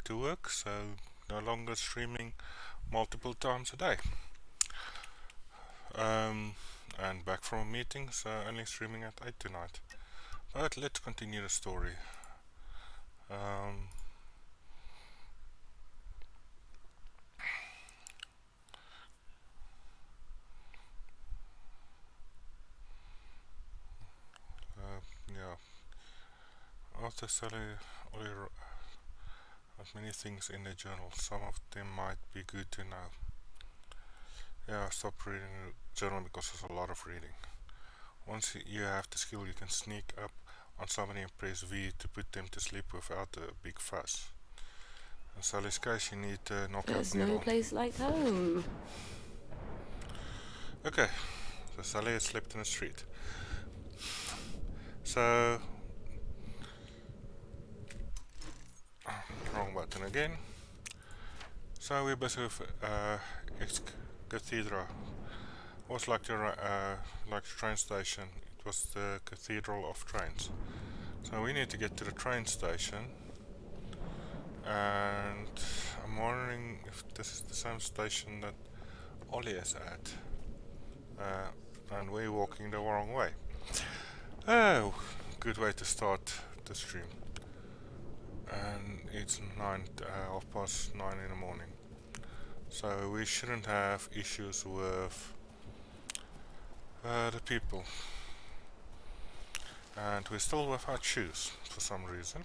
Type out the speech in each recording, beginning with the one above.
to work, so no longer streaming multiple times a day. And back from a meeting, so only streaming at 8 tonight. But let's continue the story. Um, yeah, after Sally Ollie has many things in the journal. Some of them might be good to know. Yeah, I stopped reading the journal because there's a lot of reading. Once you have the skill, you can sneak up on somebody and press V to put them to sleep without a big fuss. In Sally's case, you need to knock out There's the no middle. place like home. Okay, so Sally has slept in the street. So, wrong button again. So we're busy with Cathedra. It was like the train station. It was the cathedral of trains. So we need to get to the train station, and I'm wondering if this is the same station that Ollie is at, and we're walking the wrong way. Oh, good way to start the stream. And it's 9:30 in the morning. So we shouldn't have issues with the people. And we're still without shoes for some reason.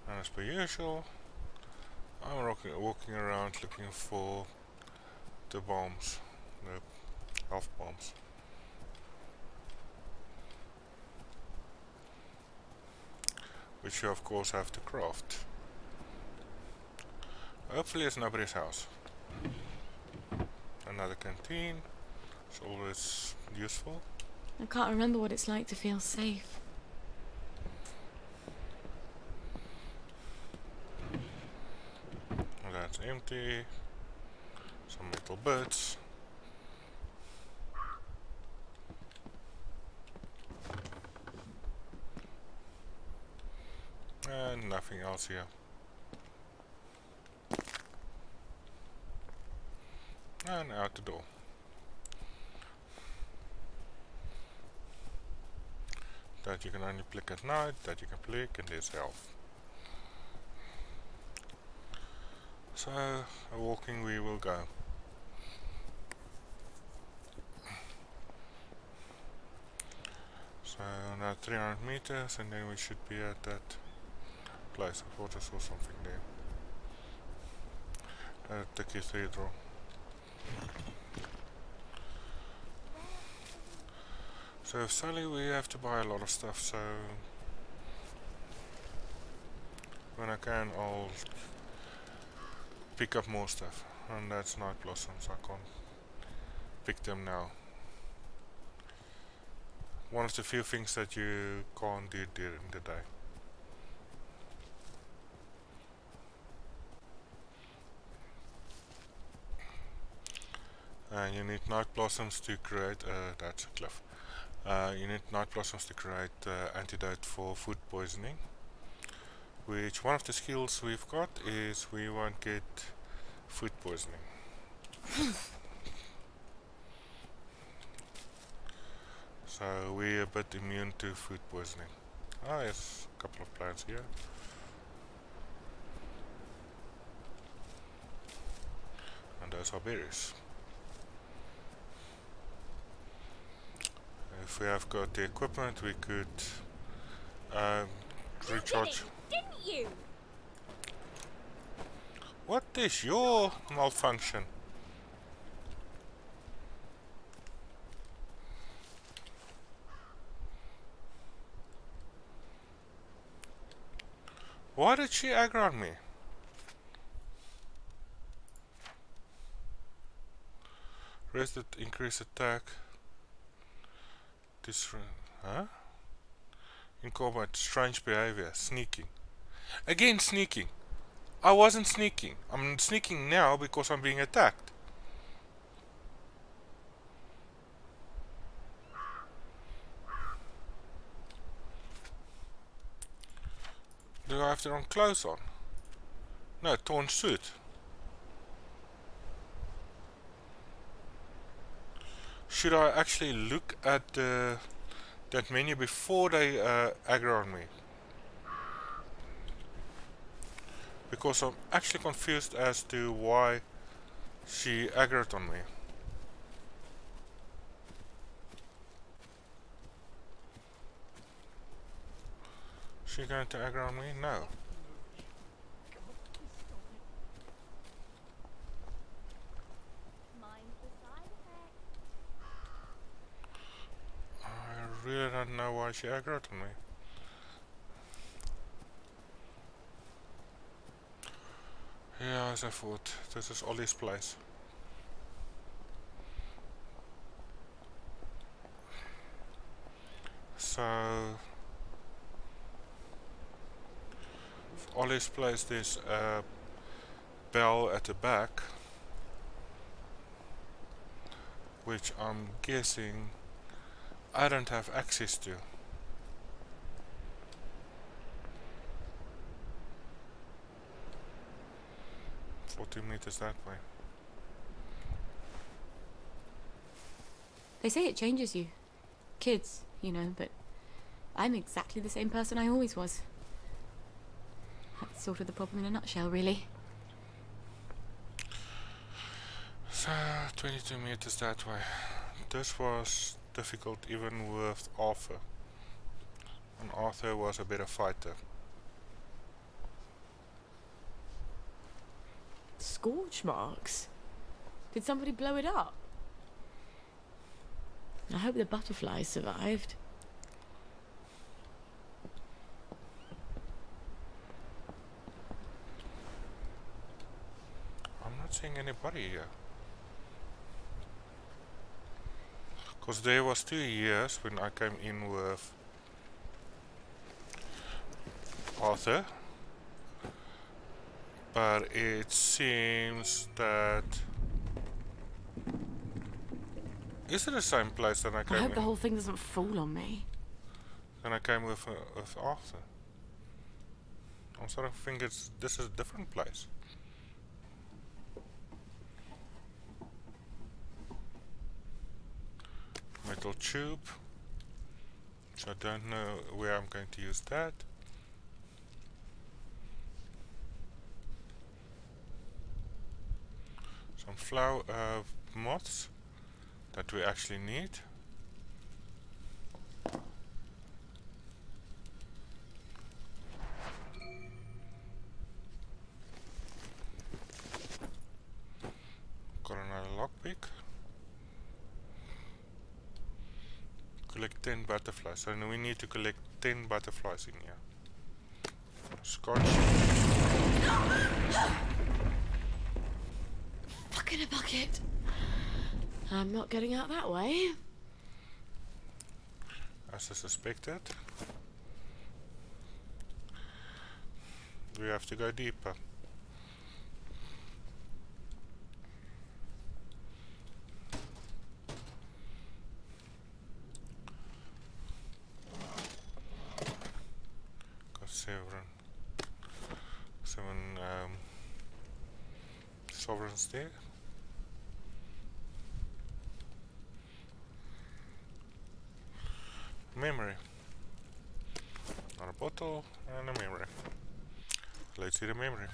And as per usual, I'm walking around looking for the bombs, the health bombs. Which you of course have to craft. Hopefully it's nobody's house. Another canteen. It's always useful. I can't remember what it's like to feel safe. And that's empty. Some metal bits. And nothing else here. And out the door. That you can only click at night, that you can click, and there's health. So, walking we will go. So now 300 meters, and then we should be at that place. I thought I saw something there. At the cathedral. So Sally, we have to buy a lot of stuff, so when I can I'll pick up more stuff. And that's night blossoms, I can't pick them now. One of the few things that you can't do during the day. And you need night blossoms to create, that's a cliff. You need night blossoms to create antidote for food poisoning. Which one of the skills we've got is we won't get food poisoning. So we're a bit immune to food poisoning. There's a couple of plants here. And those are berries. If we have got the equipment, we could recharge. Didn't you? What is your malfunction? Why did she aggro on me? Rested, increase attack. This, huh? Incorporate strange behavior, sneaking. Again sneaking. I wasn't sneaking. I'm sneaking now because I'm being attacked. Do I have the wrong clothes on? No, torn suit. Should I actually look at that menu before they aggro on me? Because I'm actually confused as to why she aggroed on me. She going to aggro on me? No. I really don't know why she aggroed on me. Yeah, as I thought, this is Ollie's place. So, Ollie's place, there's a bell at the back, which I'm guessing I don't have access to. 40 meters that way. They say it changes you. Kids, you know, but I'm exactly the same person I always was. That's sort of the problem in a nutshell, really. So, 22 meters that way. This was difficult even with Arthur. And Arthur was a better fighter. Scorch marks? Did somebody blow it up? I hope the butterflies survived. I'm not seeing anybody here. Because there was 2 years when I came in with Arthur. But it seems that... Is it the same place that I came I hope in? the whole thing doesn't fall on me. Then I came with Arthur. I'm starting to think this is a different place. Metal tube. So I don't know where I'm going to use that. Some flower moths that we actually need. Got another lockpick. Collect 10 butterflies. So we need to collect 10 butterflies in here. Scotch. Fuck in a bucket. I'm not getting out that way. As I suspected. We have to go deeper. Got seven sovereigns there. Memory. Not a bottle and a memory. Let's see the memory.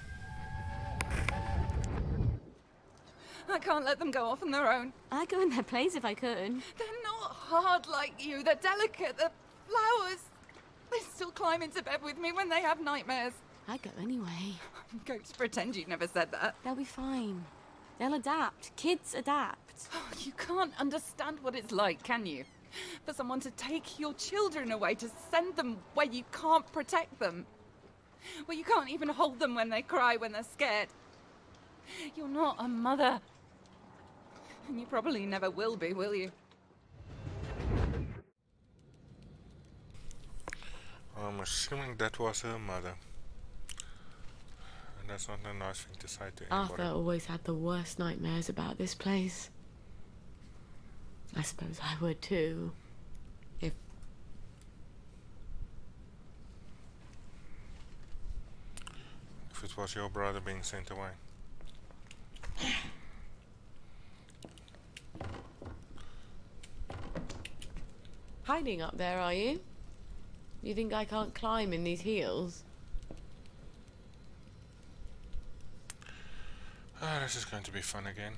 I can't let them go off on their own. I'd go in their place if I could. They're not hard like you. They're delicate. They're flowers. They still climb into bed with me when they have nightmares. I'd go anyway. I'm going to pretend you never said that. They'll be fine. They'll adapt. Kids adapt. Oh, you can't understand what it's like, can you? For someone to take your children away, to send them where you can't protect them. Where you can't even hold them when they cry, when they're scared. You're not a mother. And you probably never will be, will you? I'm assuming that was her mother. And that's not a nice thing to say to anybody. Arthur always had the worst nightmares about this place. I suppose I would too. If... was your brother being sent away. Hiding up there, are you? You think I can't climb in these heels? Ah, this is going to be fun again.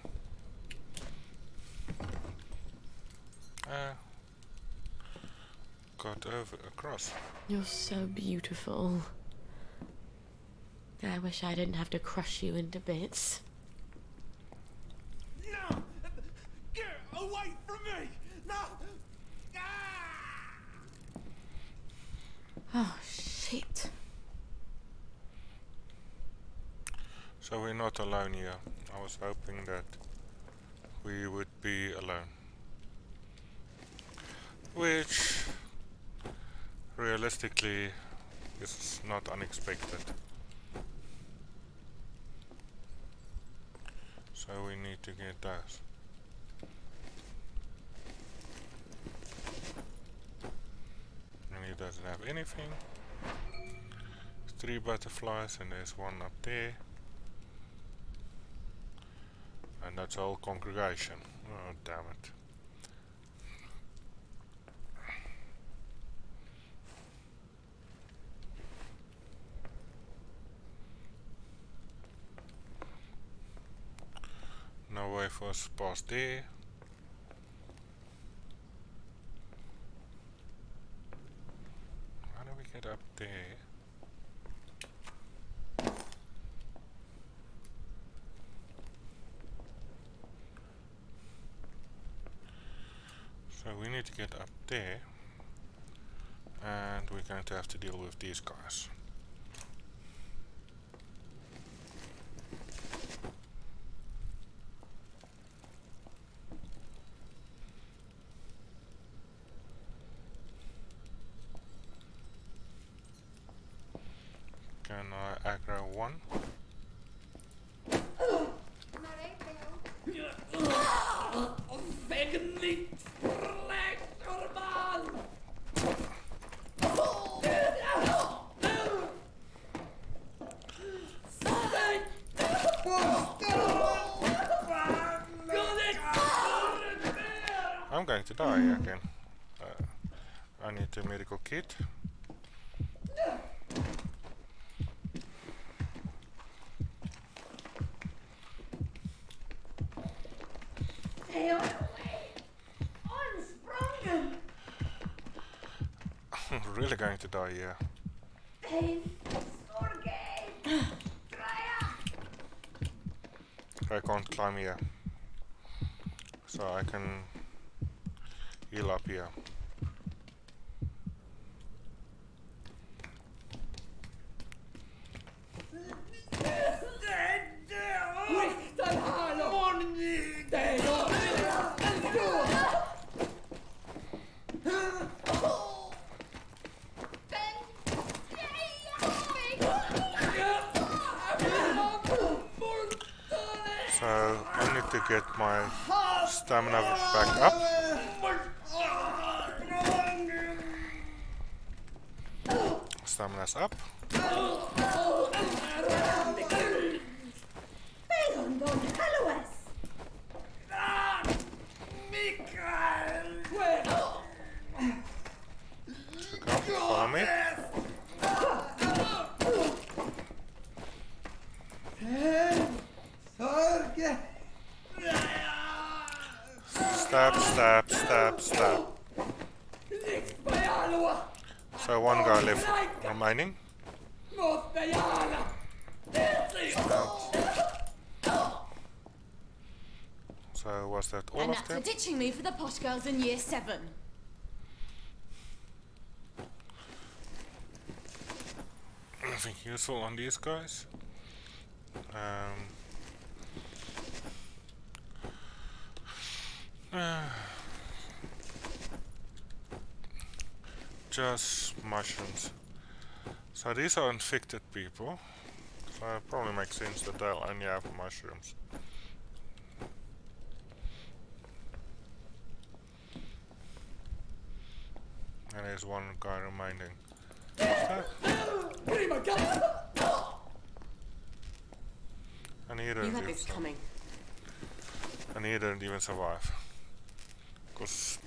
Got across. You're so beautiful. I wish I didn't have to crush you into bits. No! Get away from me! No! Oh, shit. So we're not alone here. I was hoping that we would be alone. Which realistically is not unexpected. So we need to get those. And he doesn't have anything. 3 butterflies and there's one up there. And that's our congregation. Oh, damn it. No way for us past there. How do we get up there? So we need to get up there, and we're going to have to deal with these guys. Can I aggro one? I'm going to die again. I need a medical kit. I'm really going to die here. I can't climb here. So I can heal up here. So I need to get my stamina back up. Stamina's up. Come, follow me. Stab, stab, stab, stab. So one guy left remaining. So was that all And of that's them? for ditching me for the posh girls in year 7. Nothing useful on these guys. Just mushrooms. So these are infected people. So it probably makes sense that they'll only have mushrooms. And there's one guy remaining. It's coming. And he didn't even survive. Because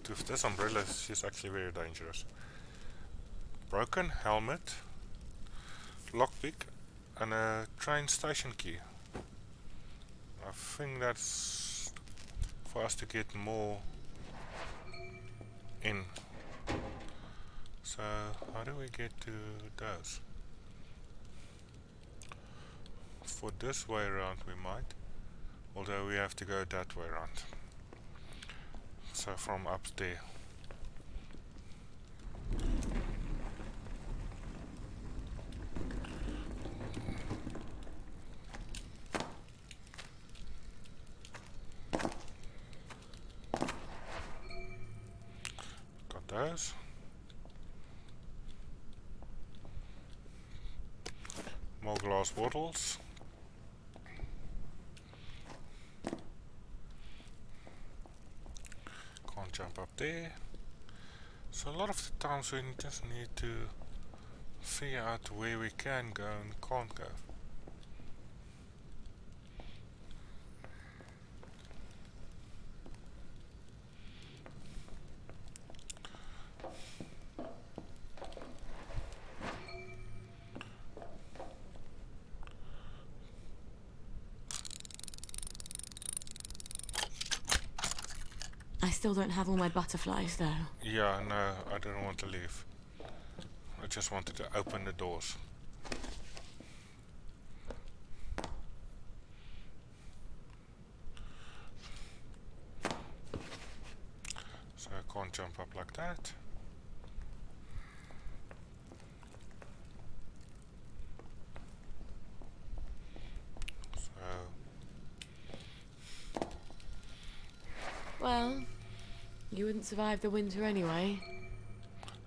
with this umbrella, she's actually very dangerous. Broken helmet, lockpick, and a train station key. I think that's for us to get more in. So how do we get to those? For this way around we might, although we have to go that way around. So from up there. Got those. More glass bottles. Can't jump up there. So a lot of the times we just need to figure out where we can go and can't go. I still don't have all my butterflies, though. Yeah, no, I didn't want to leave. I just wanted to open the doors. So I can't jump up like that. So Well, you wouldn't survive the winter anyway.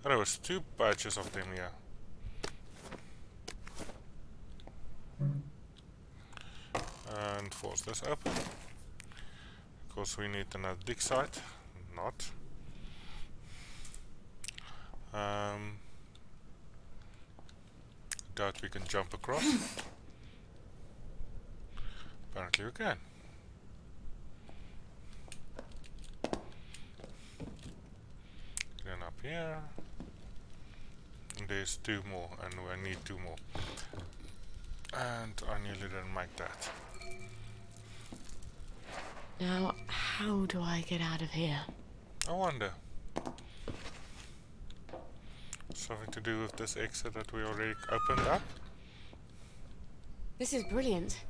there was 2 batches of them here. And force this open. Because we need another dig site. Not. Doubt we can jump across. Apparently we can. Then up here. And there's 2 more, and we need 2 more. And I nearly didn't make that. Now, how do I get out of here? I wonder. Something to do with this exit that we already opened up? This is brilliant.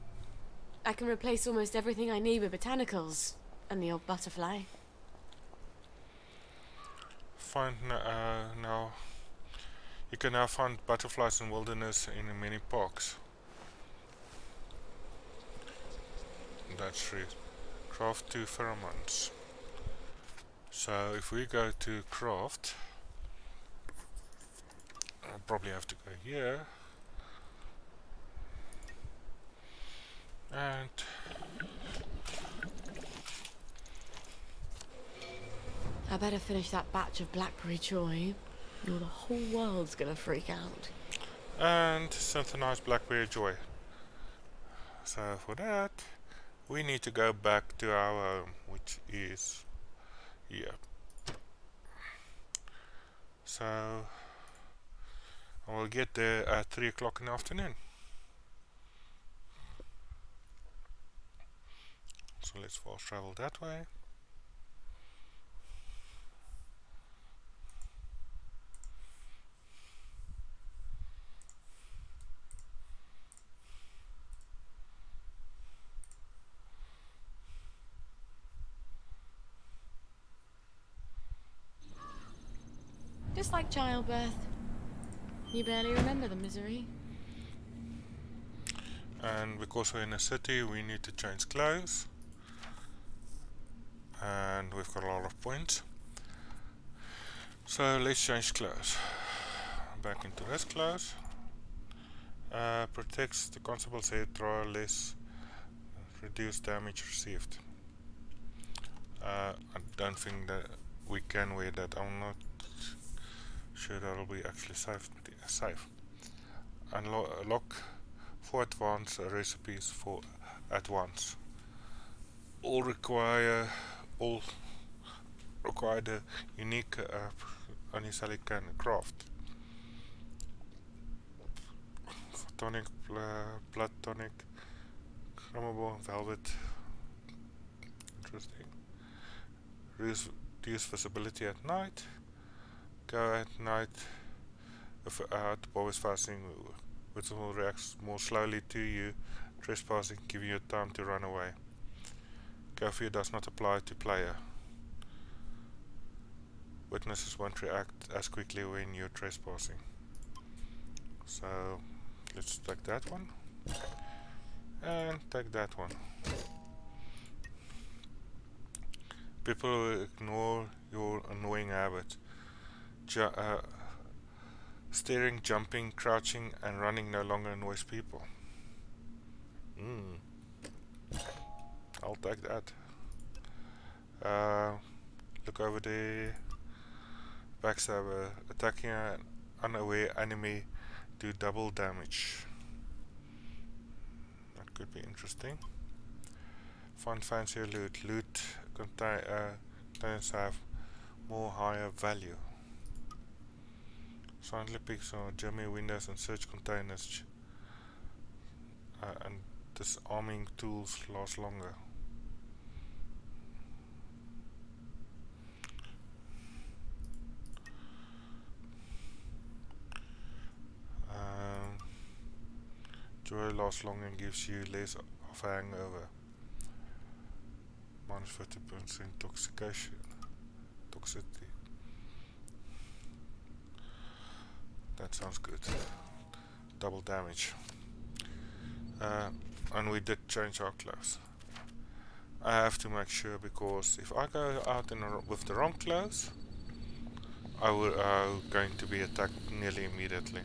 I can replace almost everything I need with botanicals and the old butterfly. Find now. You can now find butterflies in wilderness in many parks. That's true. Craft 2 pheromones. So if we go to craft, I'll probably have to go here. And I better finish that batch of blackberry joy, or the whole world's gonna freak out. synthesized blackberry joy. So for that, we need to go back to our home, which is here. So I will get there at 3 o'clock in the afternoon. So let's fast travel that way. Just like childbirth. You barely remember the misery. And because we're in a city, we need to change clothes. And we've got a lot of points. So let's change clothes. Back into this clothes. Protects the constable's head, draw less, reduce damage received. I don't think that we can wear that. I'm not sure that'll be actually safe. Unlock 4 advanced recipes for at once. All require the unique only Sally can craft. Tonic, blood tonic, crumbable, velvet. Interesting. Reduce visibility at night. Go at night without always fasting, which will react more slowly to you. Trespassing, giving you time to run away. Curfew does not apply to player. Witnesses won't react as quickly when you're trespassing. So let's take that one and take that one. People will ignore your annoying habit. Staring, jumping, crouching and running no longer annoys people. I'll take that. Look over there. Backstabber. Attacking an unaware enemy, do double damage. That could be interesting. Find fancier loot. Loot containers have more higher value. Silently picks on Jimmy windows and search containers. And disarming tools last longer. Joy lasts longer and gives you less of a hangover. Minus 50% toxicity. That sounds good. Double damage. And we did change our clothes. I have to make sure, because if I go out with the wrong clothes, I will going to be attacked nearly immediately.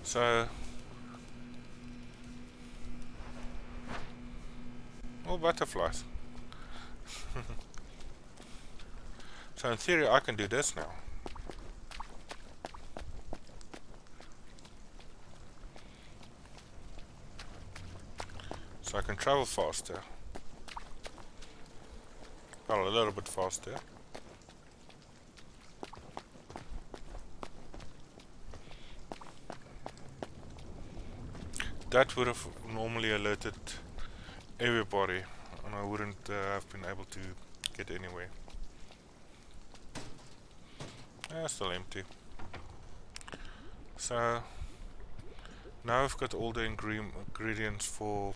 So, all butterflies. So in theory I can do this now. So I can travel faster. Well, a little bit faster. That would have normally alerted everybody, and I wouldn't have been able to get anywhere. Still empty. So now I've got all the ingredients for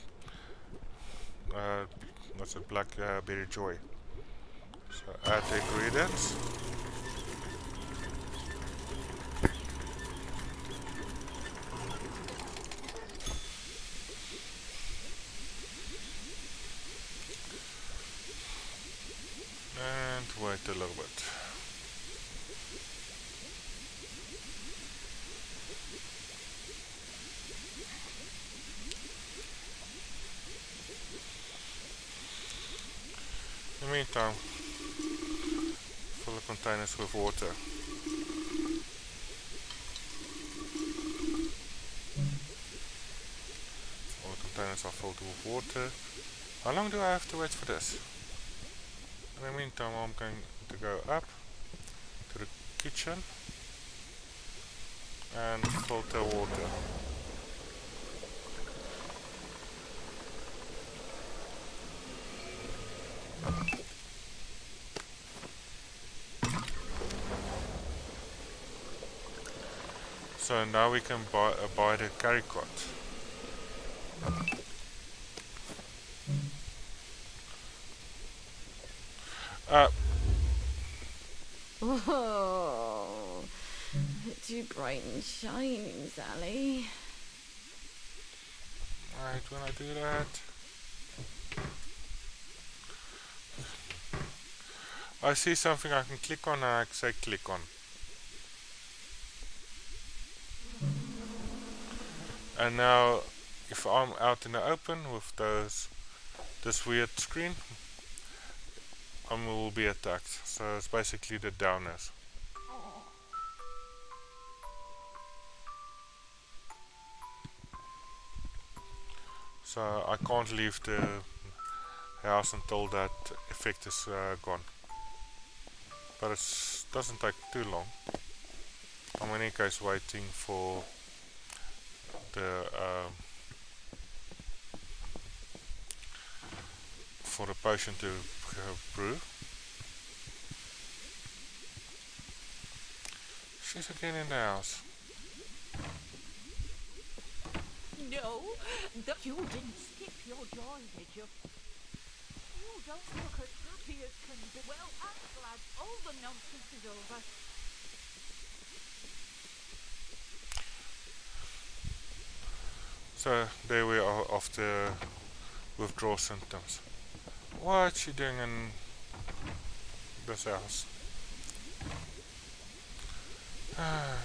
what's it, blackberry joy. So add the ingredients. And wait a little bit. In the meantime, fill the containers with water. All the containers are filled with water. How long do I have to wait for this? In the meantime, I'm going to go up to the kitchen and filter water. So now we can buy the carry cot. Oh, too bright and shining, Sally. Right, when I do that, I see something I can click on, and I say click on. And now, if I'm out in the open with this weird screen, I will be attacked. So it's basically the downers. So I can't leave the house until that effect is gone. But it doesn't take too long. I'm in any case waiting for the potion to brew. She's again in the house. No, you didn't skip your joy, did you? You don't look as happy as can be. Well, I'm glad all the nonsense is over. So there we are of the withdrawal symptoms. What's she doing in this house? Oh.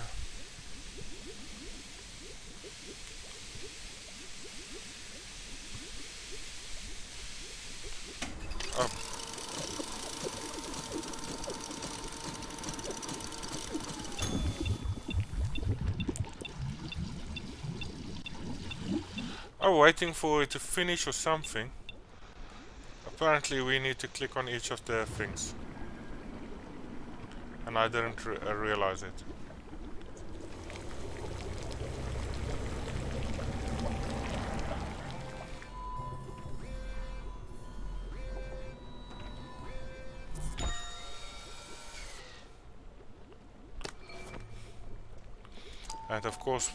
Oh, waiting for it to finish or something. Apparently we need to click on each of the things. And I didn't realize it. And of course,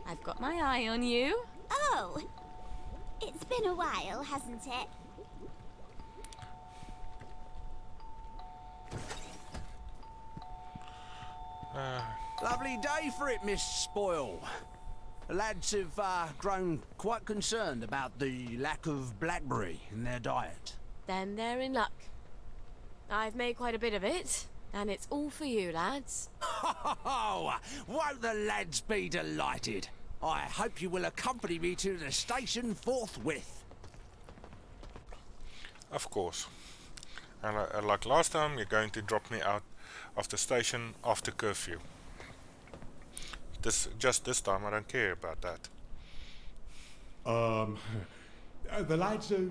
I've got my eye on you. Oh, it's been a while, hasn't it? Lovely day for it, Miss Spoil. The lads have grown quite concerned about the lack of blackberry in their diet. Then they're in luck. I've made quite a bit of it, and it's all for you, lads. Oh, won't the lads be delighted? I hope you will accompany me to the station forthwith. of course. And like last time, you're going to drop me out of the station after curfew. Just this time, I don't care about that. The lads have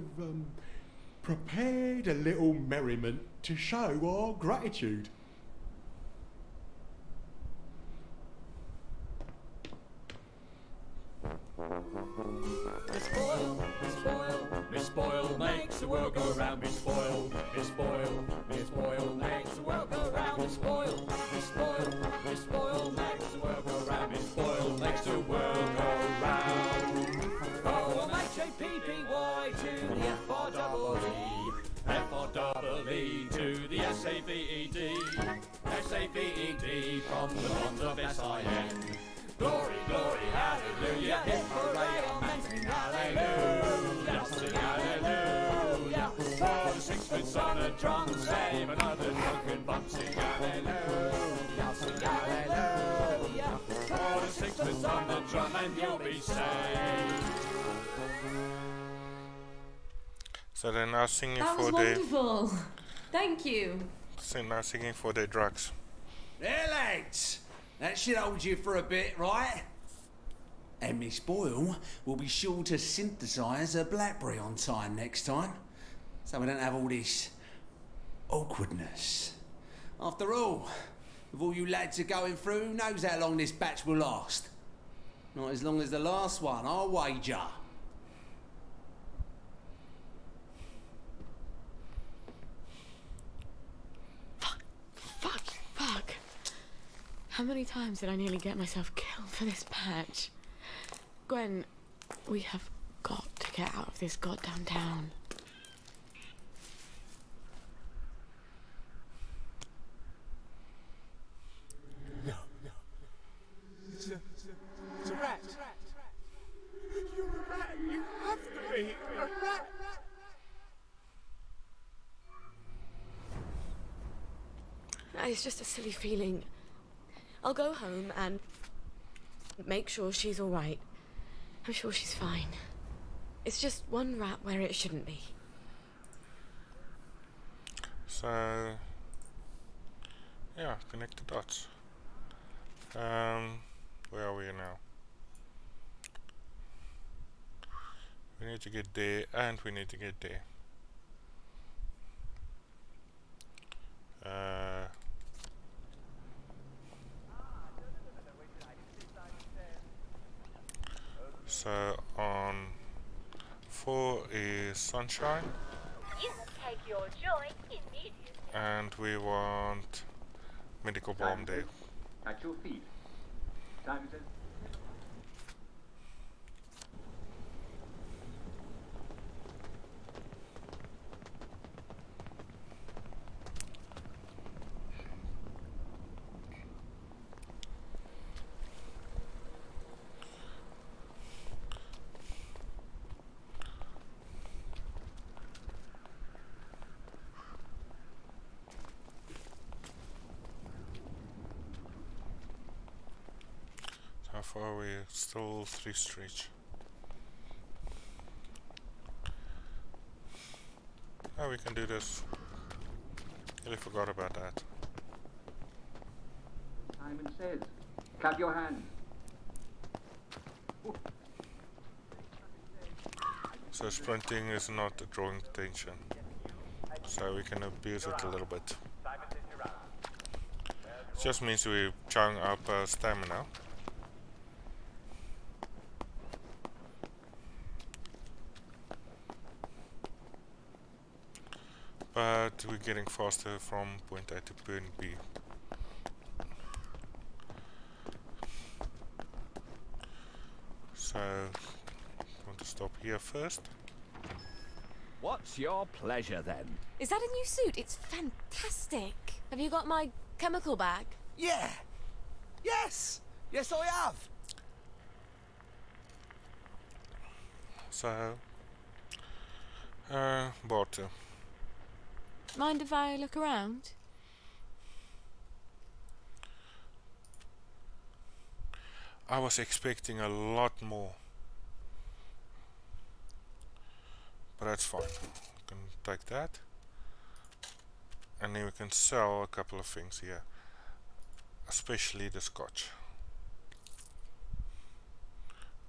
prepared a little merriment to show our gratitude. Miss Spoil, Miss Spoil, Miss Spoil makes the world go round. Miss Spoil, Miss Spoil, Miss Spoil makes the world go round. Miss Spoil, Miss Spoil, Miss Spoil makes the world go round. Miss Spoil makes the world go round. O-M-H-A-P-P-Y to the F-R-E-E, F-R-E-E to the S-A-V-E-D, S-A-V-E-D from the bonds of S-I-N. Glory, glory, hallelujah, hip hooray, amen, sing hallelujah, sing hallelujah. For the sixpence on a drum, save another drunken bum, sing hallelujah, sing hallelujah. For the sixpence on the drum and you'll be saved. So they're now singing That was for their wonderful. Thank you. now singing for their drugs. There, lads. That should hold you for a bit, right? And Miss Boyle will be sure to synthesise a blackberry on time next time, so we don't have all this awkwardness. After all, with all you lads are going through, who knows how long this batch will last? Not as long as the last one, I'll wager. Fuck. How many times did I nearly get myself killed for this patch? Gwen, we have got to get out of this goddamn town. No. It's a rat. You're a rat. You have to be a rat. It's just a silly feeling. I'll go home and make sure she's all right. I'm sure she's fine. It's just one rat where it shouldn't be. So yeah, connect the dots. Where are we now? We need to get there, and we need to get there. So on 4 is sunshine, You will take your joy immediately. and we want medical balm day. At your feet. Time says. How far are we? Still 3 streets. Oh, we can do this. Really forgot about that. Simon says. Clap your hands. So sprinting is not drawing attention. So we can abuse it a little bit. It just means we're chowing up stamina. But we're getting faster from point A to point B. So, want to stop here first. What's your pleasure then? Is that a new suit? It's fantastic. Have you got my chemical bag? Yeah! Yes! Yes, I have! So, water. Mind if I look around? I was expecting a lot more. But that's fine. We can take that. And then we can sell a couple of things here. Especially the scotch.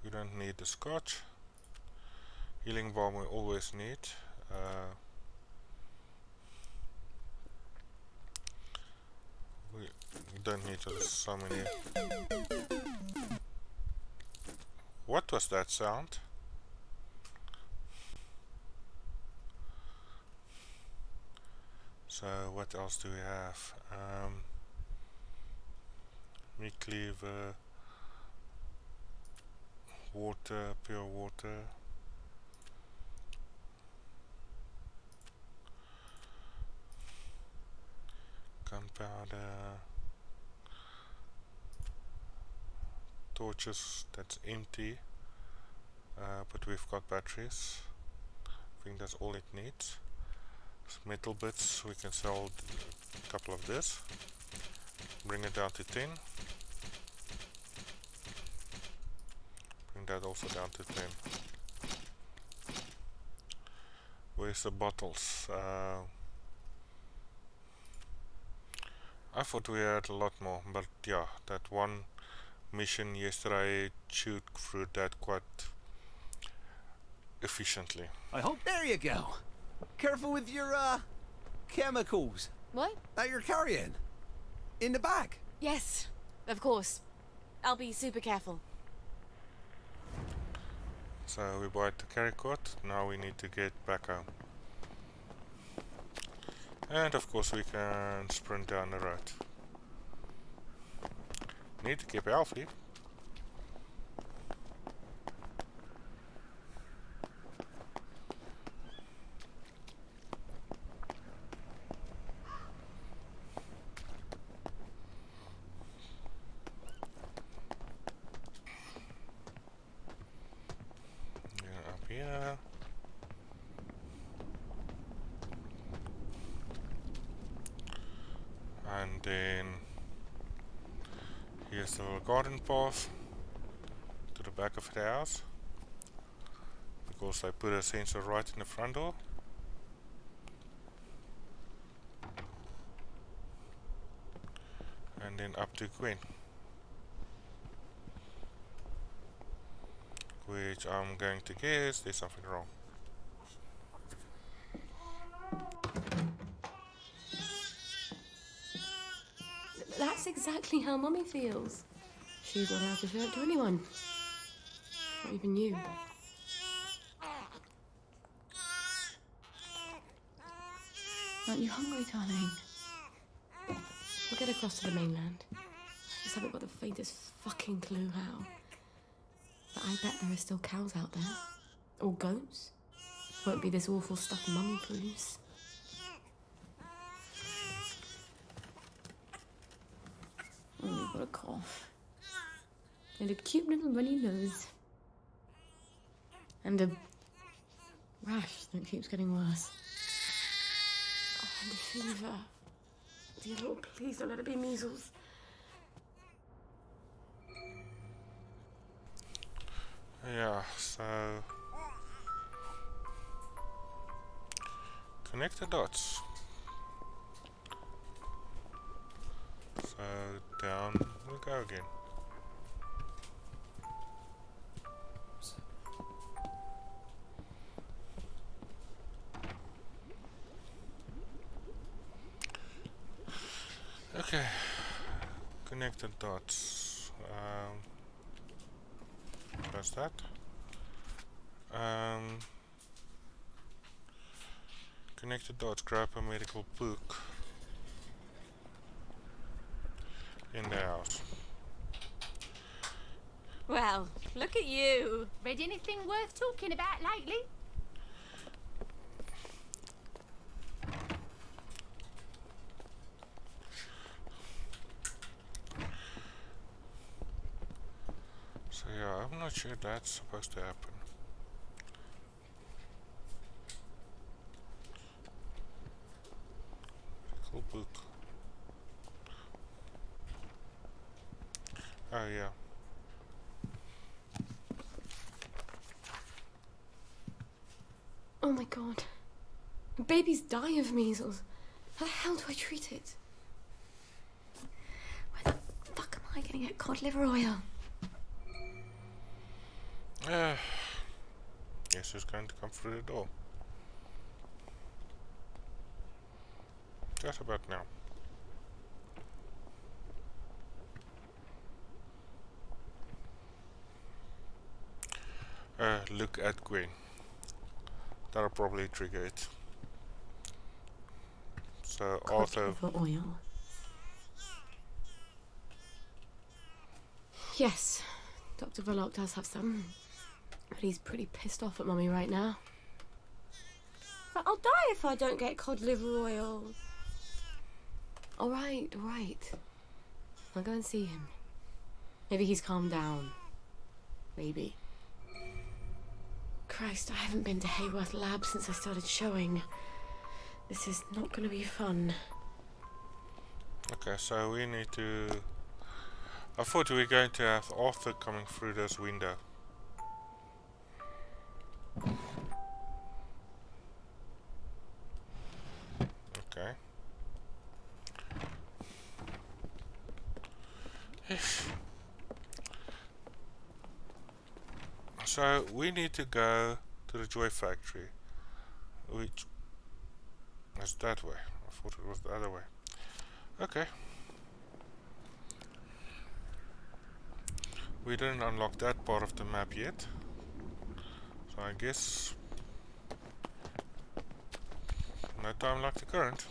We don't need the scotch. Healing balm we always need. We don't need so many. What was that sound? So what else do we have? Meat cleaver, water, pure water. Gunpowder, torches, that's empty, but we've got batteries. I think that's all it needs. Metal bits, we can sell a couple of this, bring it down to 10, bring that also down to 10. Where's the bottles? I thought we had a lot more, but yeah, that one mission yesterday chewed through that quite efficiently. I hope. There you go. Careful with your, chemicals What? that you're carrying. In the bag. Yes, of course. I'll be super careful. So we bought the carry cot, now we need to get back home. And of course we can sprint down the road. Need to keep healthy. Yeah, up here. And then here's the little garden path to the back of the house, because I put a sensor right in the front door. And then up to Gwen. which I'm going to guess there's something wrong. That's exactly how Mummy feels. She's not allowed to show it to anyone. Not even you. Aren't you hungry, darling? We'll get across to the mainland. I just haven't got the faintest fucking clue how. But I bet there are still cows out there. Or goats. Won't be this awful stuff Mummy proves. Oh, you've got a cough. And a cute little runny nose. And a rash that keeps getting worse. Oh, and a fever. Dear Lord, please don't let it be measles. Yeah, so connect the dots. So down we go again. Okay, connect the dots. Press that. Connect the dots, grab a medical book in the house. Well, look at you. Read anything worth talking about lately? So yeah, I'm not sure that's supposed to happen. Cool book. Oh yeah. Oh my god. Babies die of measles. How the hell do I treat it? Where the fuck am I gonna get cod liver oil? Guess who's going to come through the door? Just about now. Look at Gwen. That'll probably trigger it. So Cod Arthur. liver oil. Yes, Dr. Verloc does have some. But he's pretty pissed off at Mummy right now. But I'll die if I don't get cod liver oil. Alright, alright. I'll go and see him. Maybe he's calmed down. Maybe. Christ, I haven't been to Hayworth Lab since I started showing. This is not going to be fun. Okay, so we need to... I thought we were going to have Arthur coming through this window. Okay. So we need to go to the Joy Factory, which is that way. I thought it was the other way. Okay. We didn't unlock that part of the map yet, so I guess no time like the current.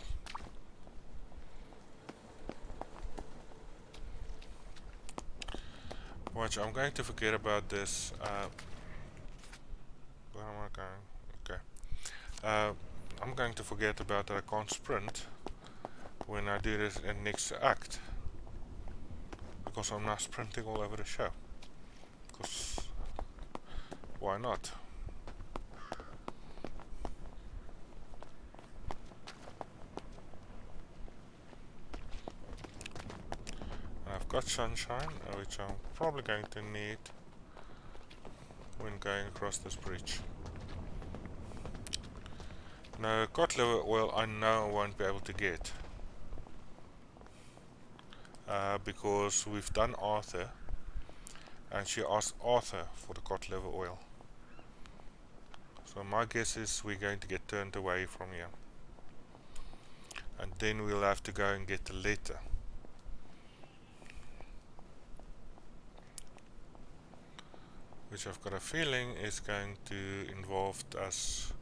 Watch, I'm going to forget about this. Where am I going? Okay. I'm going to forget about that I can't sprint when I do this in next act, because I'm not sprinting all over the show. Because why not? I've got sunshine, which I'm probably going to need when going across this bridge. No, cod liver oil I know I won't be able to get. Because we've done Arthur, and she asked Arthur for the cod liver oil. So my guess is we're going to get turned away from here, and then we'll have to go and get the letter. Which I've got a feeling is going to involve us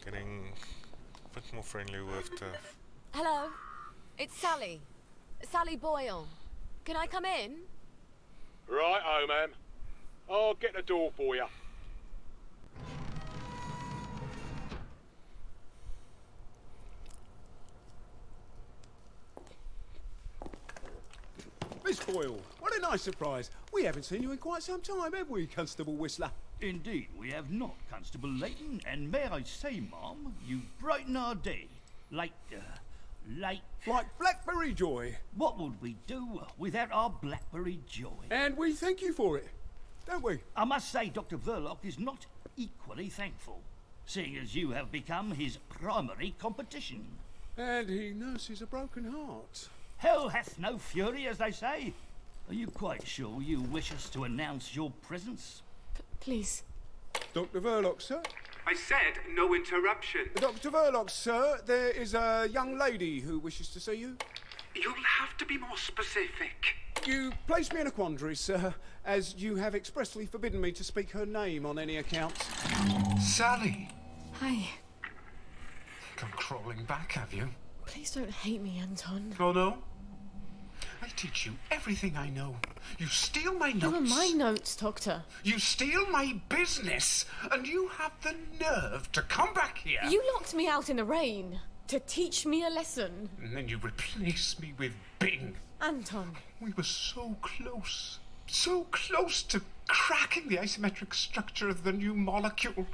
getting a bit more friendly with the... Hello, it's Sally. Sally Boyle. Can I come in? Right, oh, ma'am. I'll get the door for you. Miss Boyle, what a nice surprise. We haven't seen you in quite some time, have we, Constable Whistler? Indeed, we have not, Constable Layton, and may I say, Mom, you brighten our day. Like Blackberry Joy. What would we do without our Blackberry Joy? And we thank you for it, don't we? I must say Dr. Verloc is not equally thankful, seeing as you have become his primary competition. And he nurses a broken heart. Hell hath no fury, as they say. Are you quite sure you wish us to announce your presence? Please. Dr. Verloc, sir? I said no interruption. Dr. Verloc, sir, there is a young lady who wishes to see you. You'll have to be more specific. You place me in a quandary, sir, as you have expressly forbidden me to speak her name on any account. Sally. Hi. Come crawling back, have you? Please don't hate me, Anton. Oh, no? I teach you everything I know. You steal my notes. They were my notes, Doctor. You steal my business, and you have the nerve to come back here. You locked me out in the rain to teach me a lesson. And then you replace me with Bing. Anton. We were so close to cracking the asymmetric structure of the new molecule.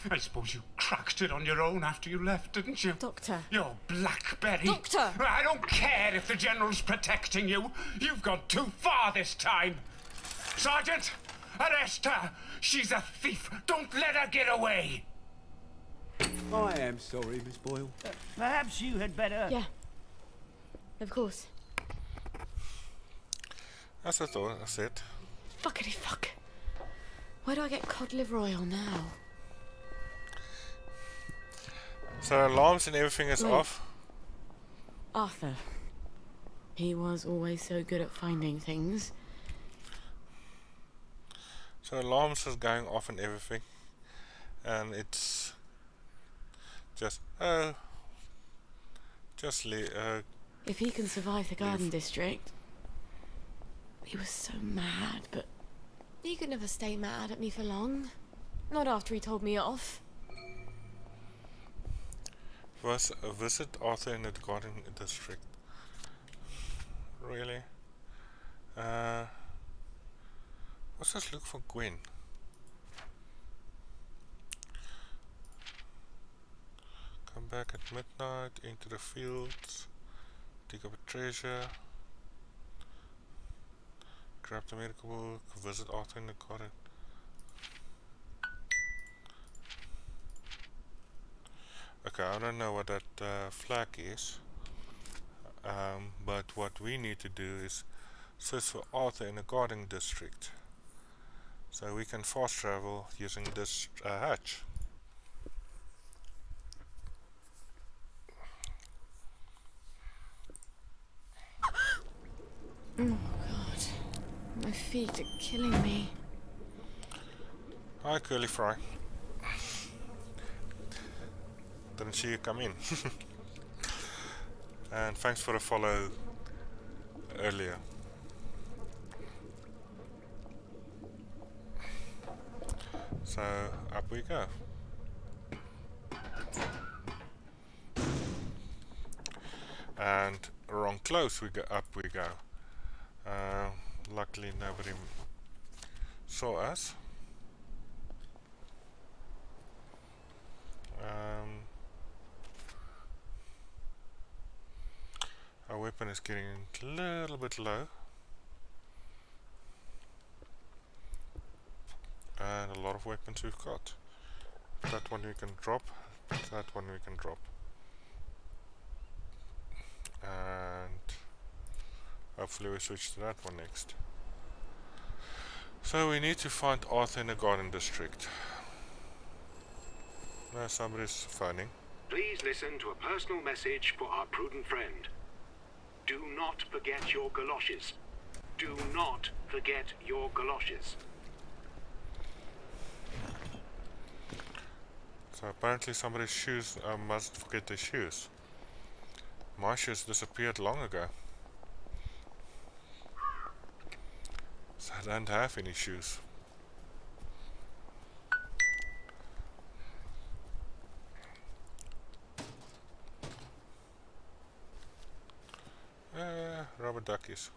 I suppose you cracked it on your own after you left, didn't you? Doctor. You're Blackberry. Doctor! I don't care if the General's protecting you. You've gone too far this time. Sergeant, arrest her. She's a thief. Don't let her get away. I am sorry, Miss Boyle. Perhaps you had better... Yeah. Of course. As I thought, I said. Fuckity fuck. Where do I get cod liver oil now? So alarms and everything is Wait. off. Arthur. He was always so good at finding things. So alarms is going off and everything. And it's just if he can survive the garden district. He was so mad, but he could never stay mad at me for long. Not after he told me off. was visit Arthur in the garden district. Really? Let's just look for Gwen. Come back at midnight, into the fields, dig up a treasure, grab the medical book, visit Arthur in the garden. Okay, I don't know what that flag is, but what we need to do is search for Arthur in the garden district, so we can fast travel using this hatch. Oh god, my feet are killing me. Hi Curly Fry. Didn't see you come in. And thanks for the follow earlier. So up we go. And wrong close we go, up we go. Luckily nobody saw us. Our weapon is getting a little bit low. And a lot of weapons we've got. That one we can drop, that one we can drop. And hopefully we switch to that one next. So we need to find Arthur in the Garden District. Now somebody's phoning. Please listen to a personal message for our prudent friend. Do not forget your galoshes. Do not forget your galoshes. So apparently somebody's shoes must forget their shoes. My shoes disappeared long ago. So I don't have any shoes. Rubber duckies.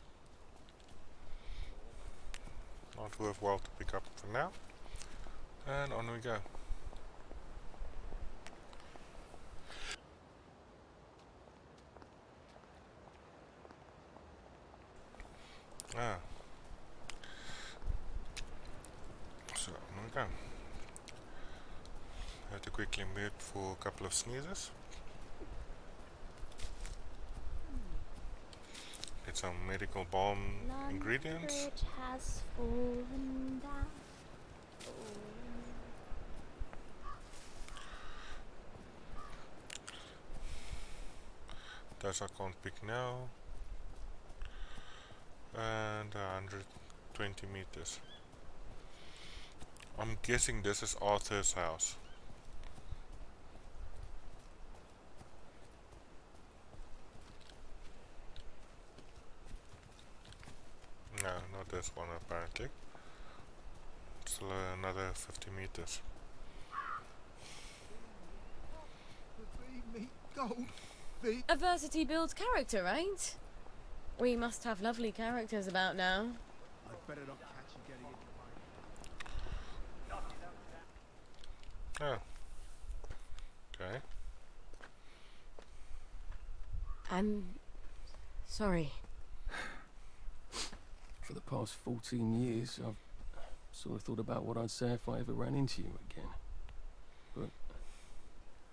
Not worthwhile to pick up for now. And on we go. So on we go. I have to quickly mute for a couple of sneezes. Get some medical balm ingredients. Bridge has fallen down. Those I can't pick now. And 120 meters. I'm guessing this is Arthur's house. No, not this one apparently. Still another 50 meters. Adversity builds character, right? We must have lovely characters about now. I'd better not catch you getting into Oh. Okay. I'm sorry. For the past 14 years, I've sort of thought about what I'd say if I ever ran into you again. But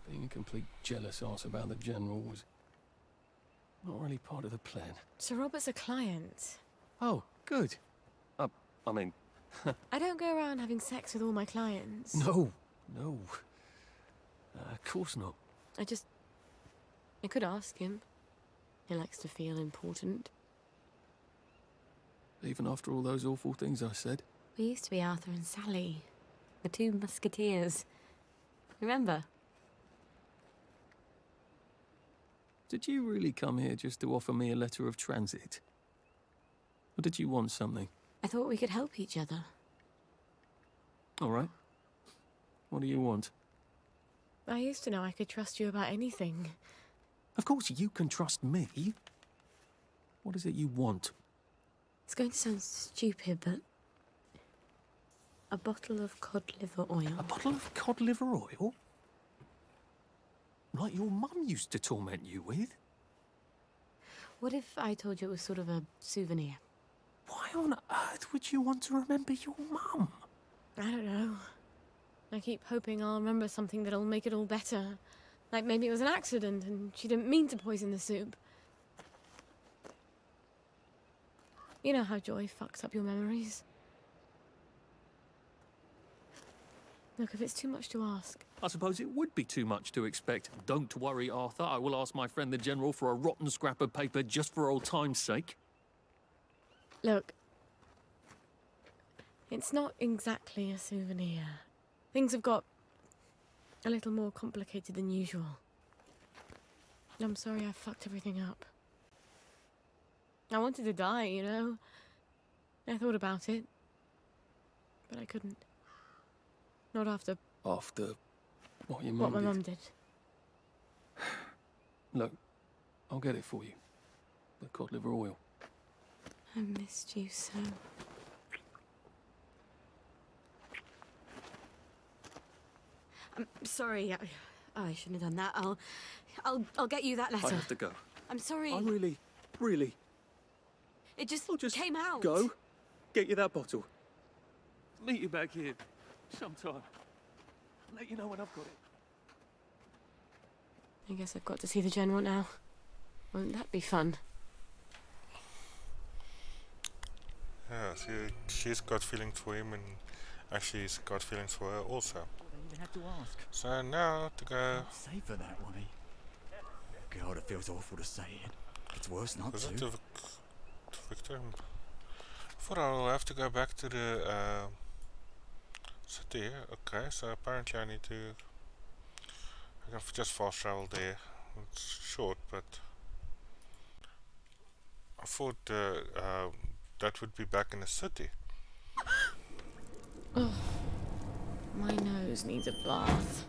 being a complete jealous arse about the General was not really part of the plan. Sir Robert's a client. Oh, good. I mean... I don't go around having sex with all my clients. No. Of course not. I could ask him. He likes to feel important. Even after all those awful things I said. We used to be Arthur and Sally. The two musketeers. Remember? Did you really come here just to offer me a letter of transit? Or did you want something? I thought we could help each other. All right. What do you want? I used to know I could trust you about anything. Of course you can trust me. What is it you want? It's going to sound stupid, but... a bottle of cod liver oil. A bottle of cod liver oil? Like your mum used to torment you with? What if I told you it was sort of a souvenir? Why on earth would you want to remember your mum? I don't know. I keep hoping I'll remember something that'll make it all better. Like maybe it was an accident and she didn't mean to poison the soup. You know how joy fucks up your memories. Look, if it's too much to ask... I suppose it would be too much to expect. Don't worry, Arthur. I will ask my friend the General for a rotten scrap of paper just for old time's sake. Look, it's not exactly a souvenir. Things have got a little more complicated than usual. I'm sorry I fucked everything up. I wanted to die, you know. I thought about it, but I couldn't. Not after... After what your mum What my did? mum did. Look, I'll get it for you. The cod liver oil. I missed you so. I'm sorry. I shouldn't have done that. I'll get you that letter. I have to go. I'm sorry. I really... It just just came out. Go. Get you that bottle. Meet you back here sometime. Let you know when I've got it. I guess I've got to see the General now. Won't that be fun? Yeah, she's got feelings for him, and actually he's got feelings for her also. They even had to ask. So now to go. Can't say for that way. God, it feels awful to say it. It's worse not Was to. it to Victor? I thought I'll have to go back to the city. Okay, so apparently I need to. I can just fast travel there. It's short, but I thought that would be back in the city. Oh, my nose needs a bath.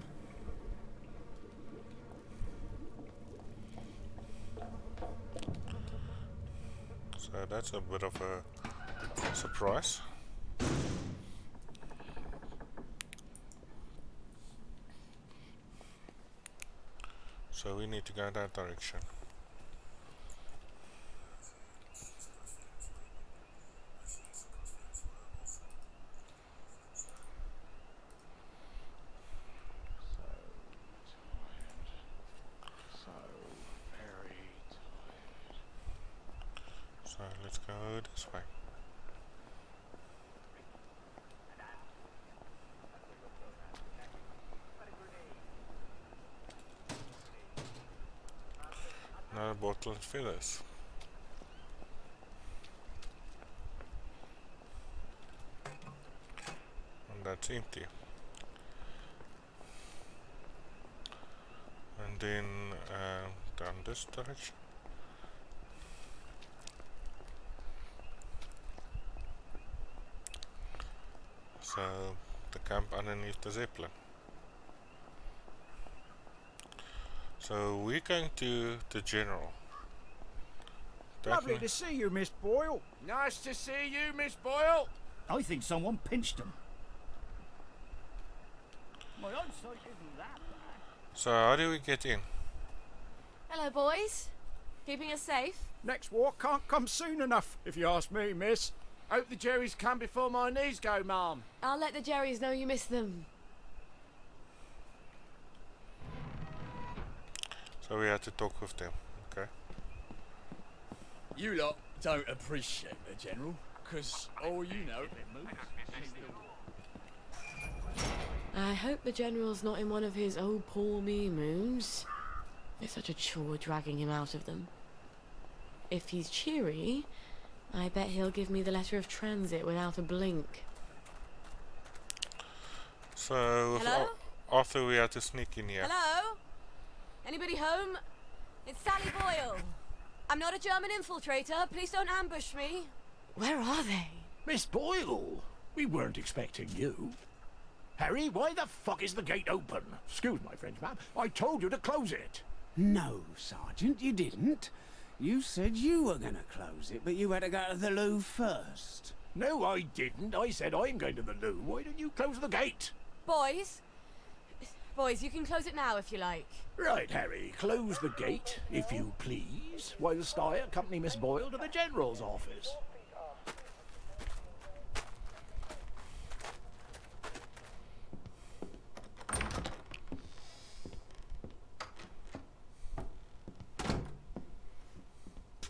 So that's a bit of a surprise. So we need to go in that direction. So let's go this way. Another bottle of feathers. And that's empty. And then down this direction. So the camp underneath the Zeppelin. So we're going to the general. Lovely to see you, Miss Boyle. Nice to see you, Miss Boyle. I think someone pinched him. My eyesight isn't that bad. So how do we get in? Hello, boys. Keeping us safe? Next walk can't come soon enough, if you ask me, miss. Hope the Jerrys come before my knees go, ma'am. I'll let the Jerrys know you miss them. So we had to talk with them, okay? You lot don't appreciate the General, because all you know... I hope the General's not in one of his oh poor me moods. It's such a chore dragging him out of them. If he's cheery, I bet he'll give me the letter of transit without a blink. So Hello? after we had to sneak in here. Hello? Anybody home? It's Sally Boyle. I'm not a German infiltrator. Please don't ambush me. Where are they? Miss Boyle, we weren't expecting you. Harry, why the fuck is the gate open? Excuse my French, ma'am. I told you to close it. No, Sergeant, you didn't. You said you were going to close it, but you had to go to the loo first. No, I didn't. I said I'm going to the loo. Why don't you close the gate? Boys? Boys, you can close it now if you like. Right, Harry, close the gate, if you please, whilst I accompany Miss Boyle to the General's office.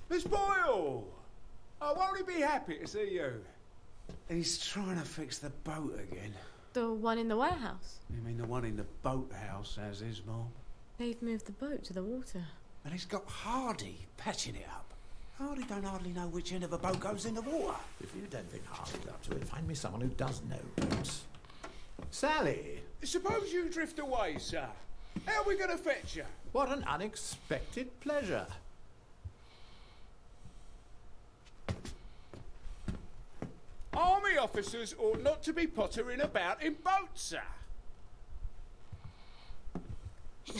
Miss Boyle! Oh, won't he be happy to see you? He's trying to fix the boat again. The one in the warehouse? You mean the one in the boathouse, as is, Mom? They've moved the boat to the water. And he's got Hardy patching it up. Hardy don't hardly know which end of a boat goes in the water. If you don't think Hardy's up to it, find me someone who does know boats. Sally, suppose you drift away, sir. How are we going to fetch you? What an unexpected pleasure. Army officers ought not to be pottering about in boats, sir.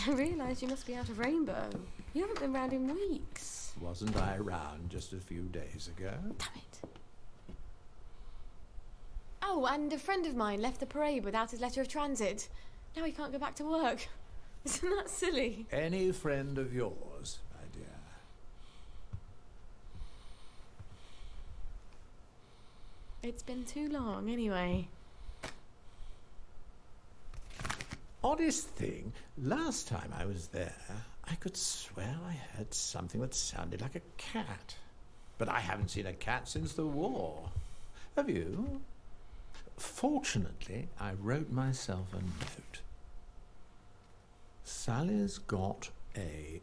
I realise you must be out of Rainbow. You haven't been round in weeks. Wasn't I around just a few days ago? Damn it. Oh, and a friend of mine left the parade without his letter of transit. Now he can't go back to work. Isn't that silly? Any friend of yours, my dear. It's been too long, anyway. Oddest thing, last time I was there, I could swear I heard something that sounded like a cat. But I haven't seen a cat since the war. Have you? Fortunately, I wrote myself a note. Sally's got a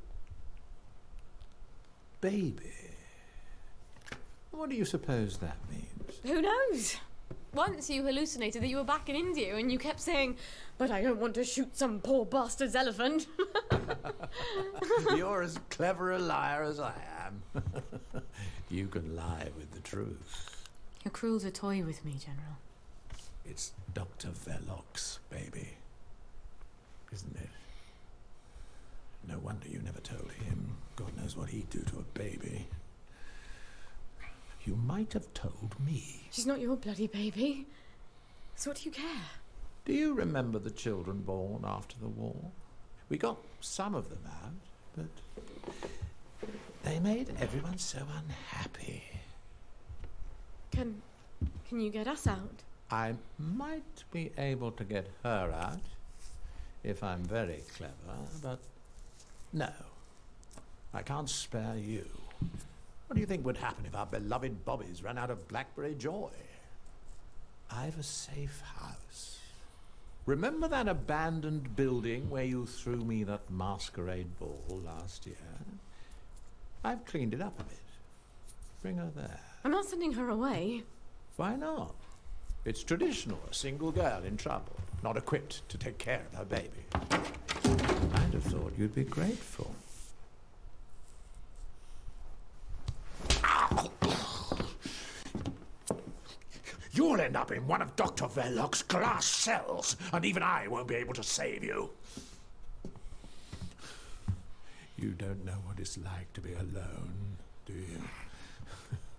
baby. What do you suppose that means? Who knows? Once you hallucinated that you were back in India and you kept saying, "But I don't want to shoot some poor bastard's elephant." You're as clever a liar as I am. You can lie with the truth. You're cruel to toy with me, General. It's Dr. Verloc's baby, isn't it? No wonder you never told him. God knows what he'd do to a baby. You might have told me. She's not your bloody baby. So what do you care? Do you remember the children born after the war? We got some of them out, but they made everyone so unhappy. Can you get us out? I might be able to get her out if I'm very clever, but no, I can't spare you. What do you think would happen if our beloved Bobbies ran out of blackberry joy? I've a safe house. Remember that abandoned building where you threw me that masquerade ball last year? I've cleaned it up a bit. Bring her there. I'm not sending her away. Why not? It's traditional, a single girl in trouble, not equipped to take care of her baby. I'd have thought you'd be grateful. You'll end up in one of Dr. Verloc's glass cells, and even I won't be able to save you. You don't know what it's like to be alone, do you?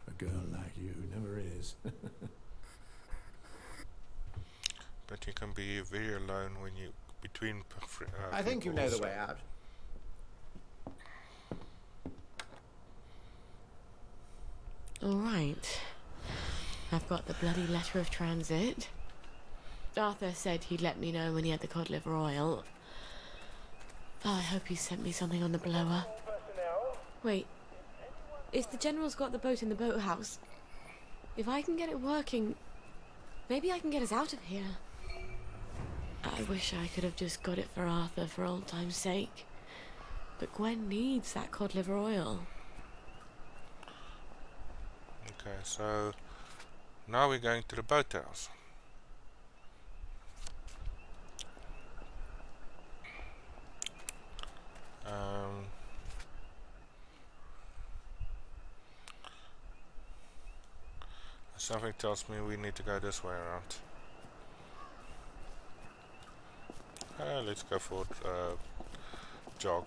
A girl like you never is. But you can be very alone when you between. I think you know the way out. All right. I've got the bloody letter of transit. Arthur said he'd let me know when he had the cod liver oil. Oh, I hope he sent me something on the blower. Wait. If the General's got the boat in the boathouse, if I can get it working, maybe I can get us out of here. I wish I could have just got it for Arthur for old time's sake. But Gwen needs that cod liver oil. Okay, so now we're going to the boathouse. Something tells me we need to go this way around. Let's go for jog.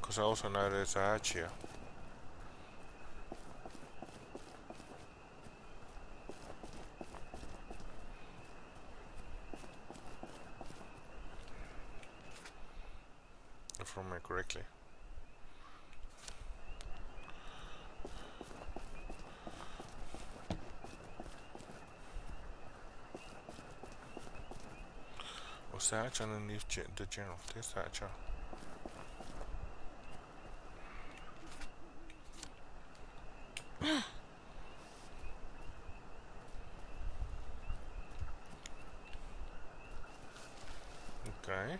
Because I also know there's a hatch here. If I remember correctly. What's the hatch underneath the General? There's the hatch. Okay.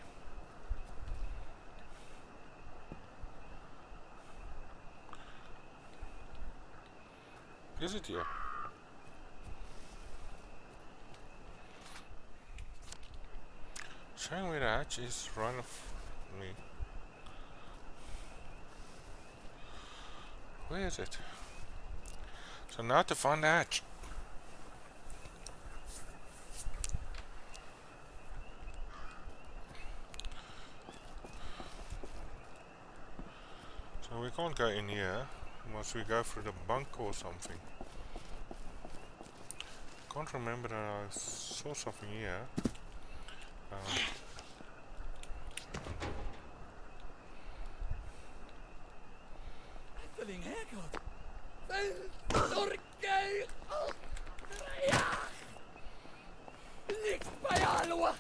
Is it here? Showing me the hatch is right of me. Where is it? So now to find the hatch. So we can't go in here unless we go through the bunker or something. Can't remember that I saw something here. Efteling haircut. Torkei. Niks bij Aloha.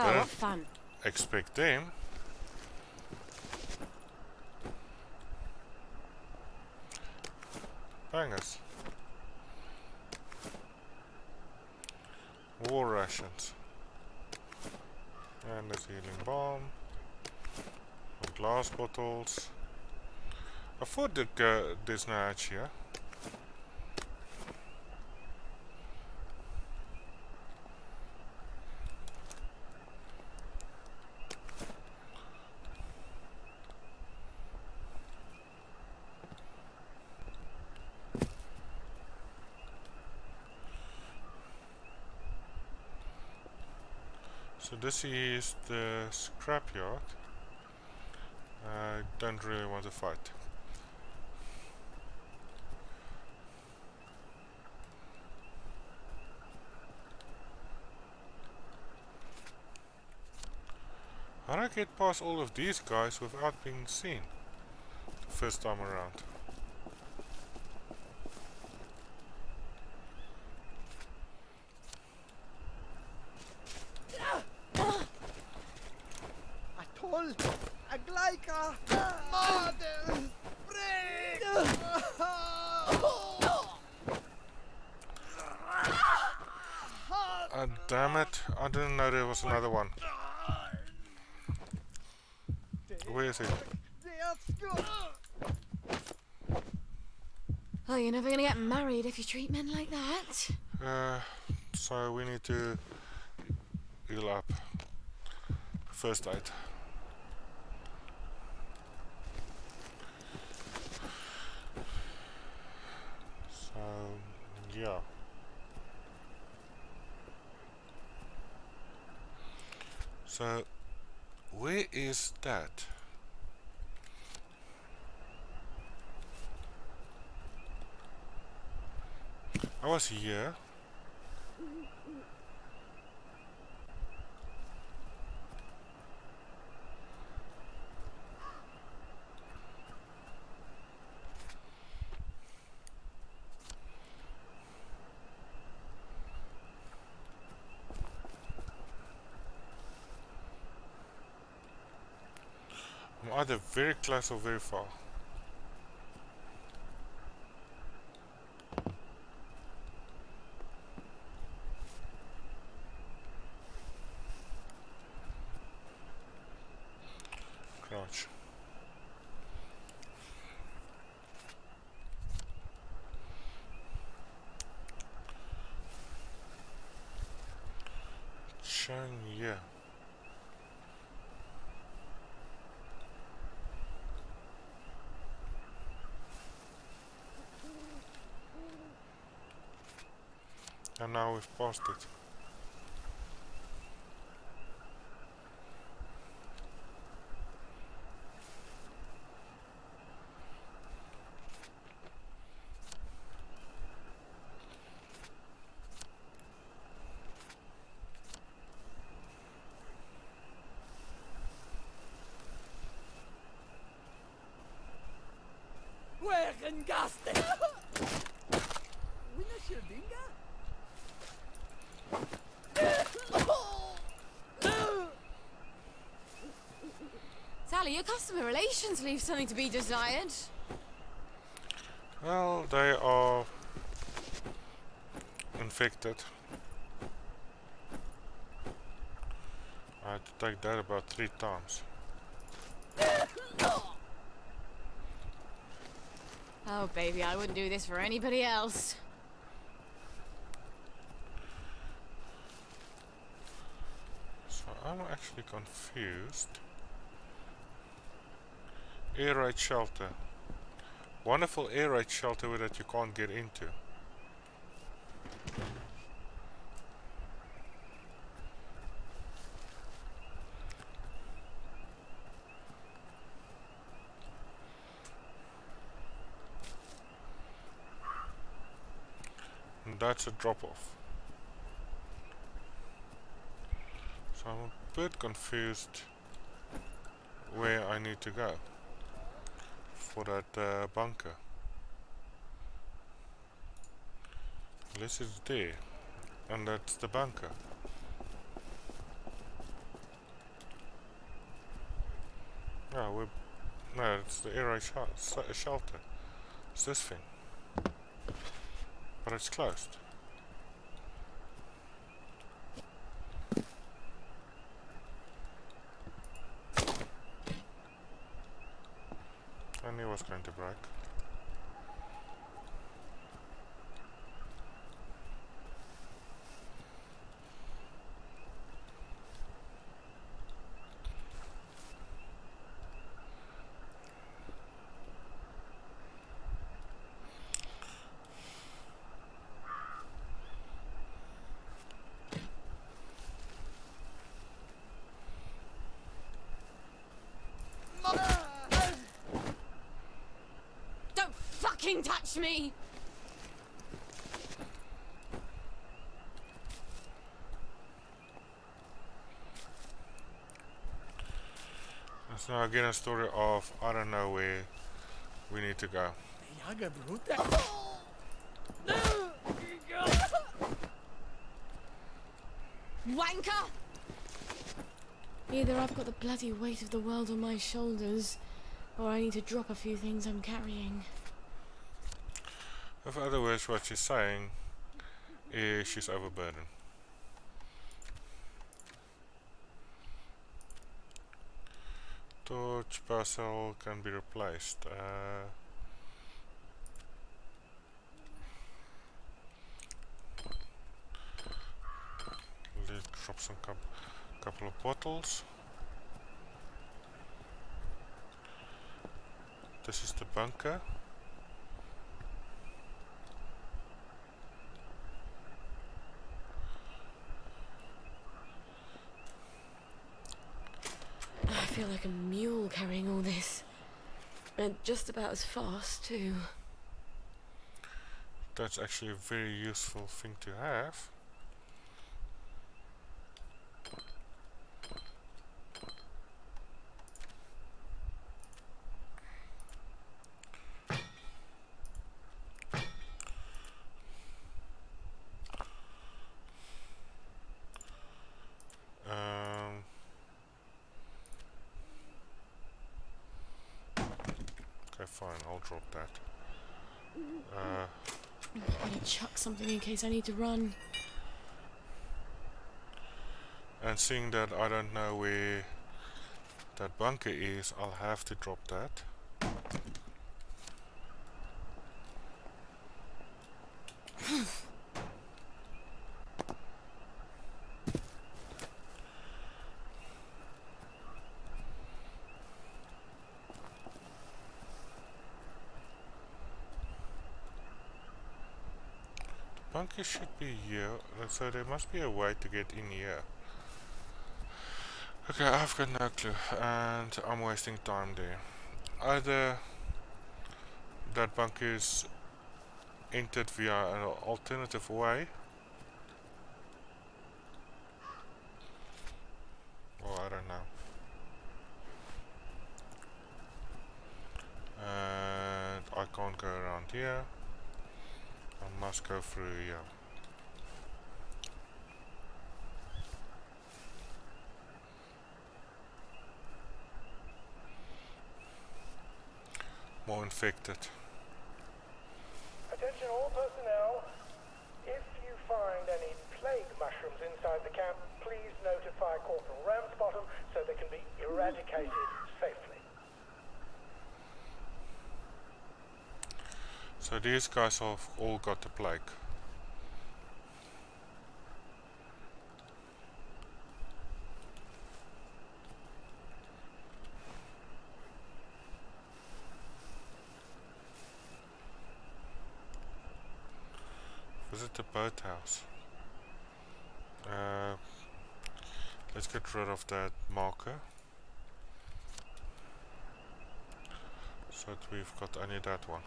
Oh, what fun. Expect them. Bangers. War rations. And a healing bomb. Some glass bottles. I thought that there's no hatch here. So this is the scrapyard. I don't really want to fight. How do I get past all of these guys without being seen? First time around. Atoll! Aglaika! Mother! Damn it, I didn't know there was another one. Where is it? Well, you're never gonna get married if you treat men like that. So we need to heal up. First aid. So, yeah. So, where is that? I was here. I'm either very close or very far. Crouch. Yeah. And now we've passed it. Wegengaste! Wina Shildinga? Sally, your customer relations leave something to be desired. Well, they are infected. I had to take that about 3 times. Oh, baby, I wouldn't do this for anybody else. So I'm actually confused. Air raid shelter. Wonderful air raid shelter that you can't get into. And that's a drop-off. So I'm a bit confused where I need to go for that bunker. Unless it's there, and that's the bunker. Yeah, no, it's the air raid shelter. It's this thing. But it's closed. I knew it was going to break. Don't fucking touch me! It's now again a story of I don't know where we need to go. Wanker! Either I've got the bloody weight of the world on my shoulders, or I need to drop a few things I'm carrying. In other words, what she's saying is she's overburdened. Torch parcel can be replaced. Let's drop some couple of bottles. This is the bunker. I feel like a mule carrying all this. And just about as fast, too. That's actually a very useful thing to have. Okay, fine, I'll drop that. I'm gonna chuck something in case I need to run. And seeing that I don't know where that bunker is, I'll have to drop that. Bunker should be here, so there must be a way to get in here. Okay, I've got no clue, and I'm wasting time there. Either that bunker is entered via an alternative way, or I don't know. And I can't go around here. I must go through here. More infected. Attention all personnel. If you find any plague mushrooms inside the camp, please notify Corporal Ramsbottom so they can be eradicated safely. So these guys have all got the plague. Visit the boathouse. Let's get rid of that marker. So that we've got only that one.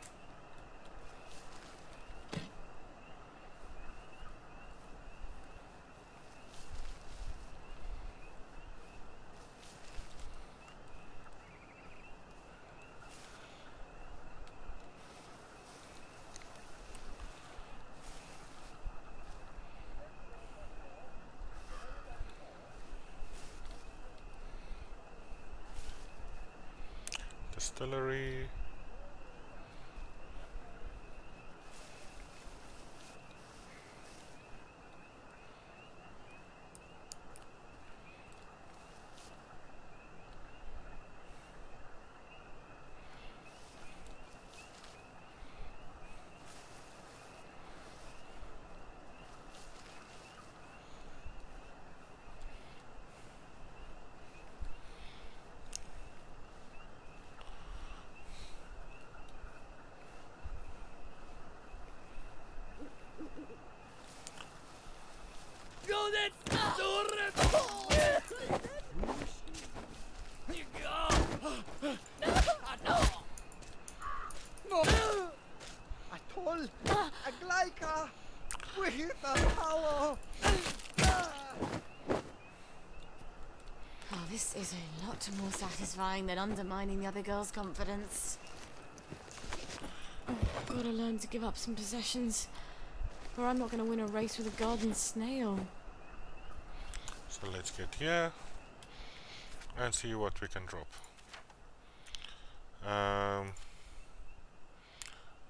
Distillery. Oh, this is a lot more satisfying than undermining the other girl's confidence. I've got to learn to give up some possessions, or I'm not going to win a race with a garden snail. So let's get here and see what we can drop.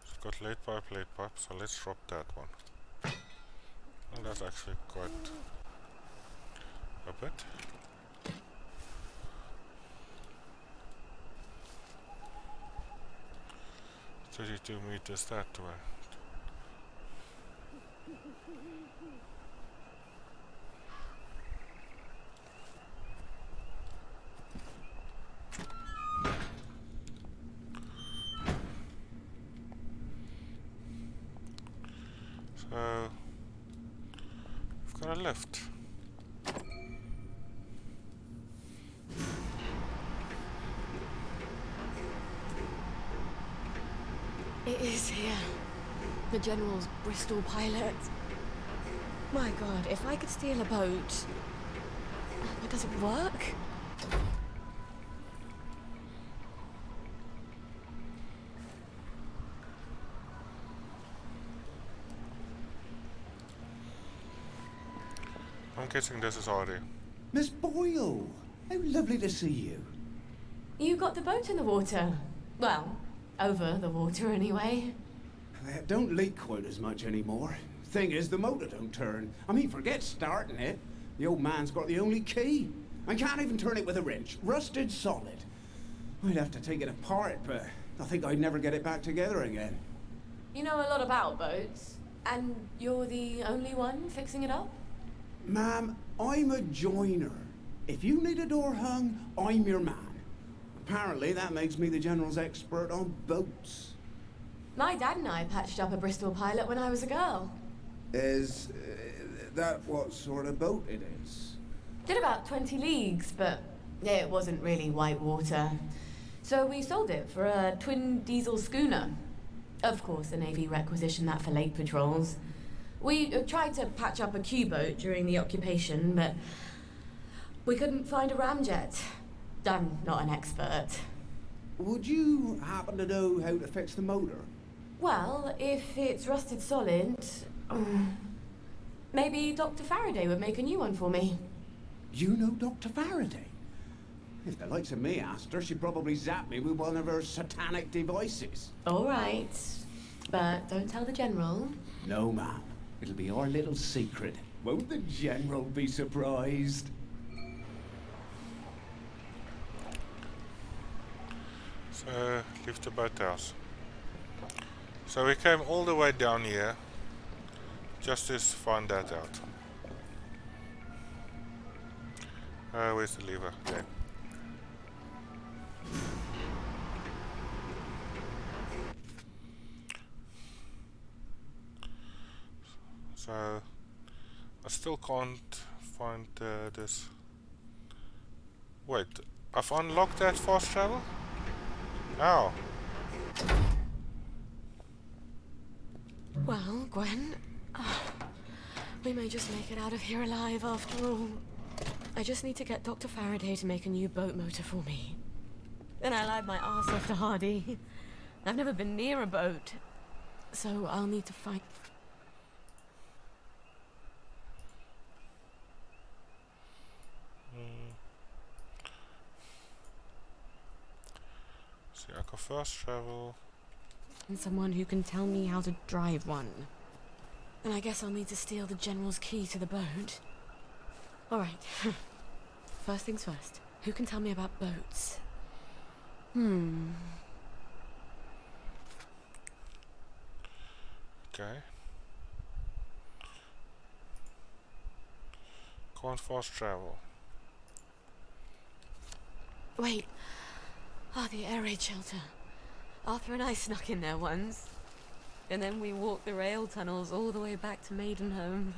It's got late pipe, so let's drop that one. And that's actually quite a bit. $32 meters that way. So we've got a lift. It is here. The General's Bristol pilot. My God, if I could steal a boat... But does it work? I'm guessing this is Audie. Miss Boyle! How lovely to see you. You got the boat in the water. Well, over the water anyway. It don't leak quite as much anymore. Thing is, the motor don't turn. I mean, forget starting it. The old man's got the only key. I can't even turn it with a wrench. Rusted solid. I'd have to take it apart, but I think I'd never get it back together again. You know a lot about boats, and you're the only one fixing it up? Ma'am, I'm a joiner. If you need a door hung, I'm your man. Apparently, that makes me the General's expert on boats. My dad and I patched up a Bristol pilot when I was a girl. Is that what sort of boat it is? Did about 20 leagues, but it wasn't really white water. So we sold it for a twin diesel schooner. Of course, the Navy requisitioned that for lake patrols. We tried to patch up a Q-boat during the occupation, but we couldn't find a ramjet. I'm not an expert. Would you happen to know how to fix the motor? Well, if it's rusted solid, maybe Dr. Faraday would make a new one for me. You know Dr. Faraday? If the likes of me asked her, she'd probably zap me with one of her satanic devices. All right, but don't tell the General. No, ma'am. It'll be our little secret. Won't the General be surprised? So, leave the boathouse. So we came all the way down here just to find that out. Where's the lever? Okay. So I still can't find this. Wait, I've unlocked that fast travel? How? Well, Gwen, we may just make it out of here alive after all. I just need to get Dr. Faraday to make a new boat motor for me. Then I lied my arse off to Hardy. I've never been near a boat, so I'll need to find... See, I can fast travel. And someone who can tell me how to drive one. And I guess I'll need to steal the General's key to the boat. Alright. First things first. Who can tell me about boats? Okay. Can't fast travel. Wait. Ah, the air raid shelter. Arthur and I snuck in there once. And then we walked the rail tunnels all the way back to Maidenhome.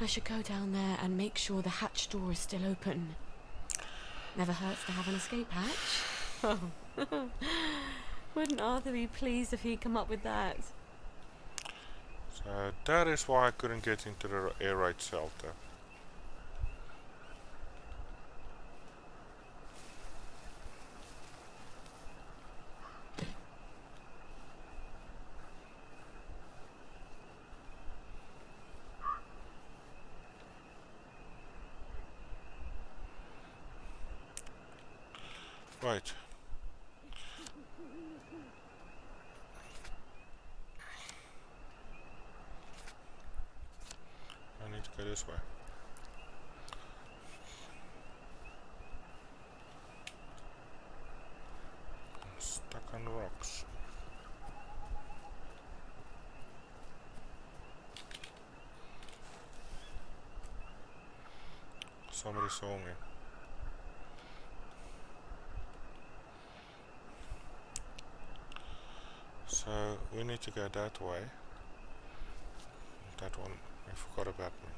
I should go down there and make sure the hatch door is still open. Never hurts to have an escape hatch. Oh. Wouldn't Arthur be pleased if he'd come up with that? So that is why I couldn't get into the air raid shelter. Right. I need to go this way. I'm stuck on the rocks. Somebody saw me. So we need to go that way. That one, I forgot about me.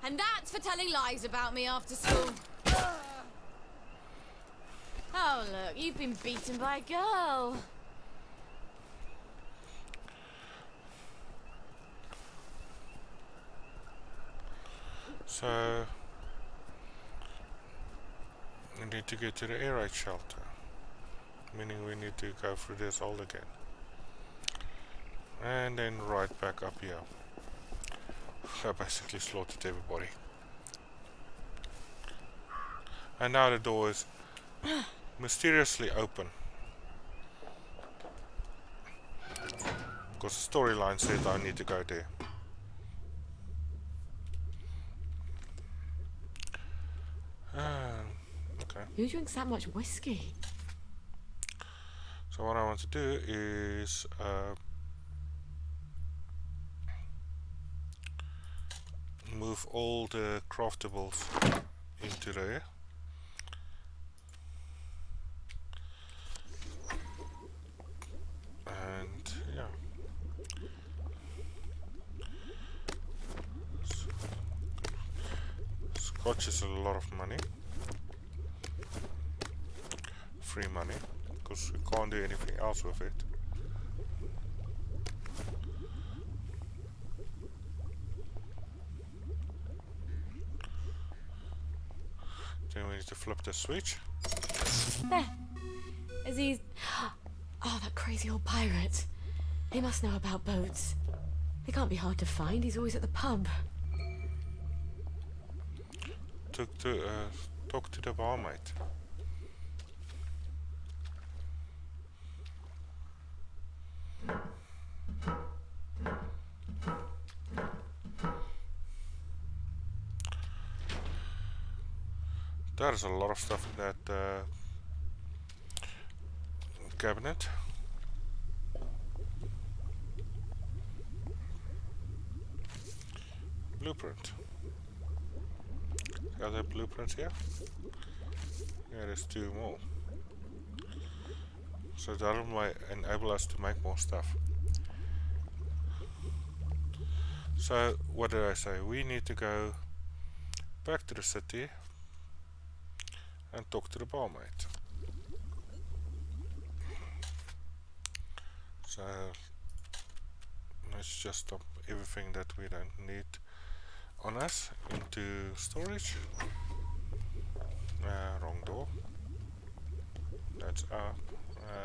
And that's for telling lies about me after school. Oh, look, you've been beaten by a girl. So we need to get to the air raid shelter. Meaning we need to go through this all again. And then right back up here. I basically slaughtered everybody. And now the door is mysteriously open. Because the storyline said I need to go there. Okay. Who drinks that much whiskey? So what I want to do is move all the craftables into there. And yeah. Scotch is a lot of money. Free money. Because we can't do anything else with it. Then we need to flip the switch. There. Aziz. Oh, that crazy old pirate. He must know about boats. They can't be hard to find. He's always at the pub. Talk to the barmaid. There's a lot of stuff in that cabinet. Blueprint. Are there blueprints here? Yeah, there's 2 more. So that might enable us to make more stuff. So what did I say? We need to go back to the city and talk to the barmaid. So let's just dump everything that we don't need on us into storage. Wrong door. That's up,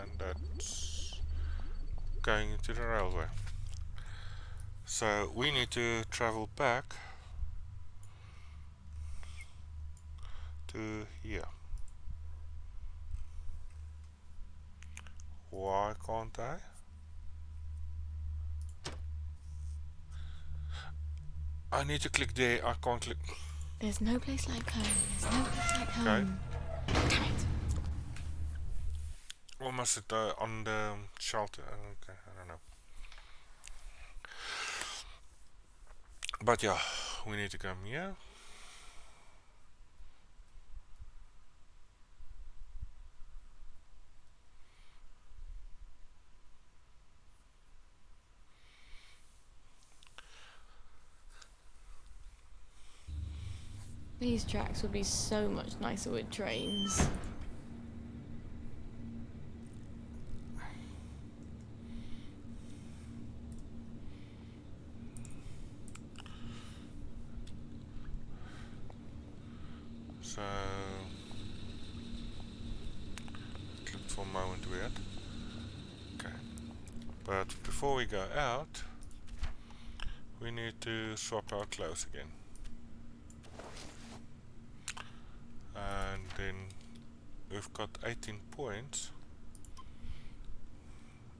and that's going into the railway. So we need to travel back to here. Why can't I? I need to click there. I can't click. There's no place like home. There's no place like home. Damn it. Almost at on the shelter. Okay, I don't know. But yeah, we need to come here. These tracks would be so much nicer with trains. So it looked for a moment weird. Okay. But before we go out, we need to swap our clothes again. And then we've got 18 points.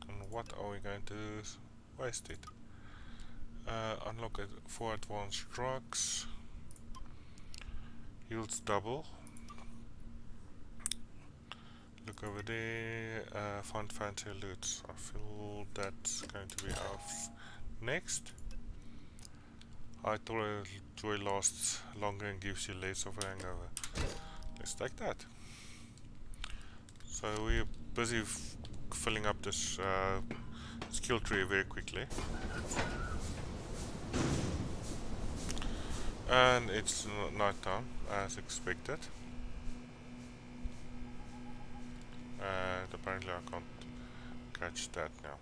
And what are we going to waste it? Unlock it for advanced drugs. Yields double. Look over there. Find fancy loots. I feel that's going to be our next. I told joy lasts longer and gives you less of a hangover. Let's take that. So we're busy filling up this skill tree very quickly. And it's night time as expected. And apparently I can't catch that now.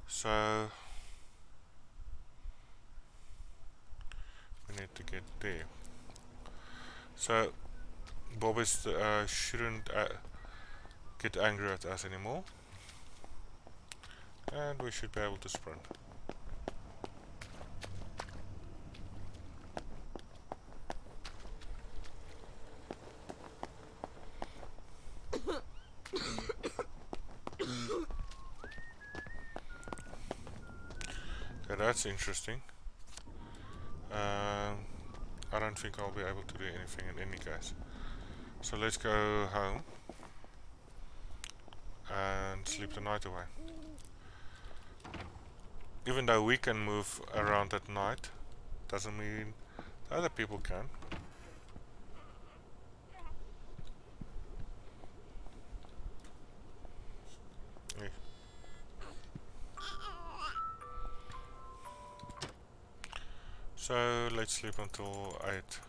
So we need to get there. So Bob is shouldn't get angry at us anymore, and we should be able to sprint. Okay, that's interesting. I don't think I'll be able to do anything in any case. So let's go home and sleep the night away. Even though we can move around at night, doesn't mean other people can. Yeah. So let's sleep until 8.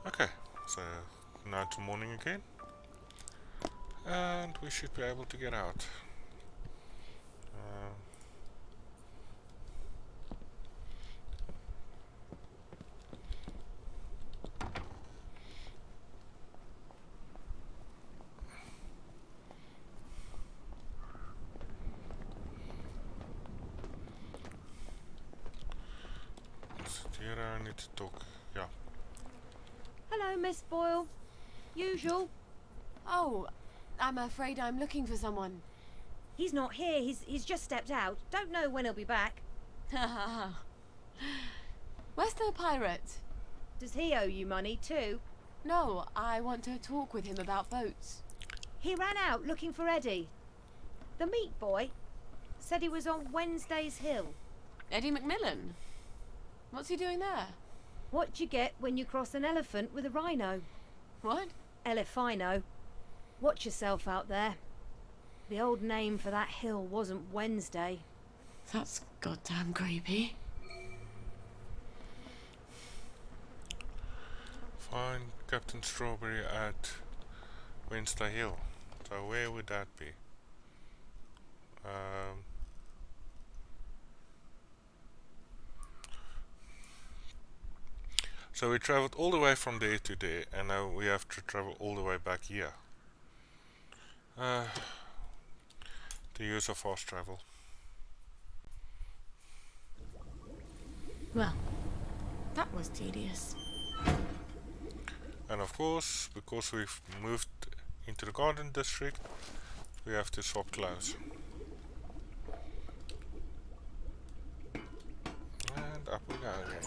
Okay, so now it's morning again, and we should be able to get out. Here I need to talk. Yeah. Hello, Miss Boyle. Usual. Oh, I'm afraid I'm looking for someone. He's not here. He's just stepped out. Don't know when he'll be back. Where's the pirate? Does he owe you money too? No, I want to talk with him about boats. He ran out looking for Eddie. The meat boy said he was on Wednesday's Hill. Eddie McMillan? What's he doing there? What you get when you cross an elephant with a rhino? What? Elephino. Watch yourself out there. The old name for that hill wasn't Wednesday. That's goddamn creepy. Find Captain Strawberry at Wednesday Hill. So where would that be? So we traveled all the way from there to there, and now we have to travel all the way back here. The use of fast travel. Well, that was tedious. And of course, because we've moved into the garden district, we have to swap clothes. And up we go again.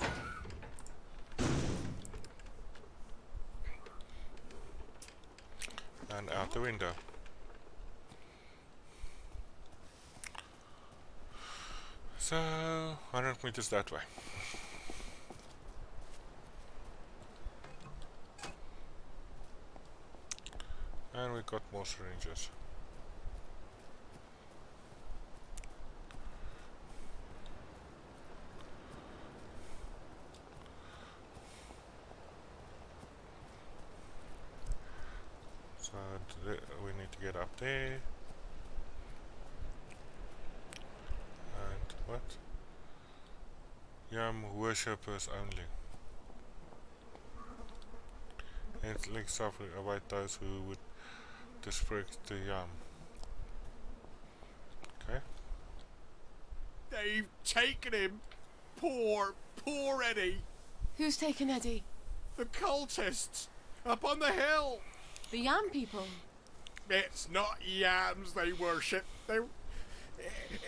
And out the window. So, 100 meters that way. And we got more syringes. So we need to get up there. And what? Yam worshippers only. It links up about those who would disrespect the Yam. Okay. They've taken him. Poor Eddie. Who's taken Eddie? The cultists up on the hill. The Yam people. It's not yams they worship.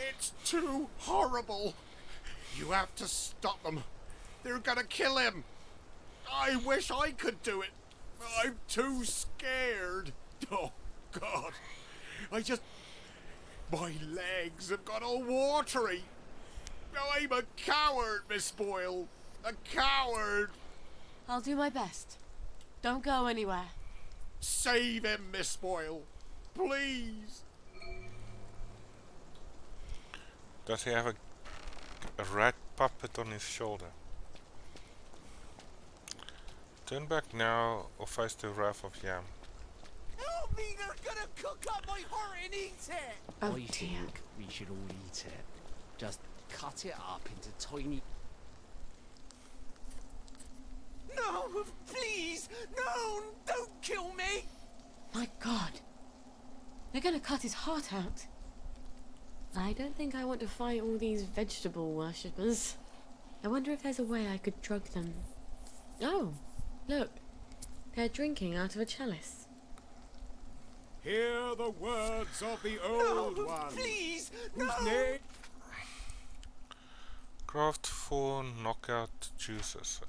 It's too horrible. You have to stop them. They're gonna kill him. I wish I could do it. I'm too scared. Oh, God. My legs have got all watery. I'm a coward, Miss Boyle. A coward. I'll do my best. Don't go anywhere. Save him, Miss Boyle. Please. Does he have a rat puppet on his shoulder? Turn back now or face the wrath of Yam. Help me, they're gonna cook up my heart and eat it! Oh, I think we should all eat it. Just cut it up into tiny... No, please! No, don't kill me! My God. They're gonna cut his heart out. I don't think I want to fight all these vegetable worshippers. I wonder if there's a way I could drug them. Oh, look. They're drinking out of a chalice. Hear the words of the old one. Please, whose no! name... Craft 4 knockout juices.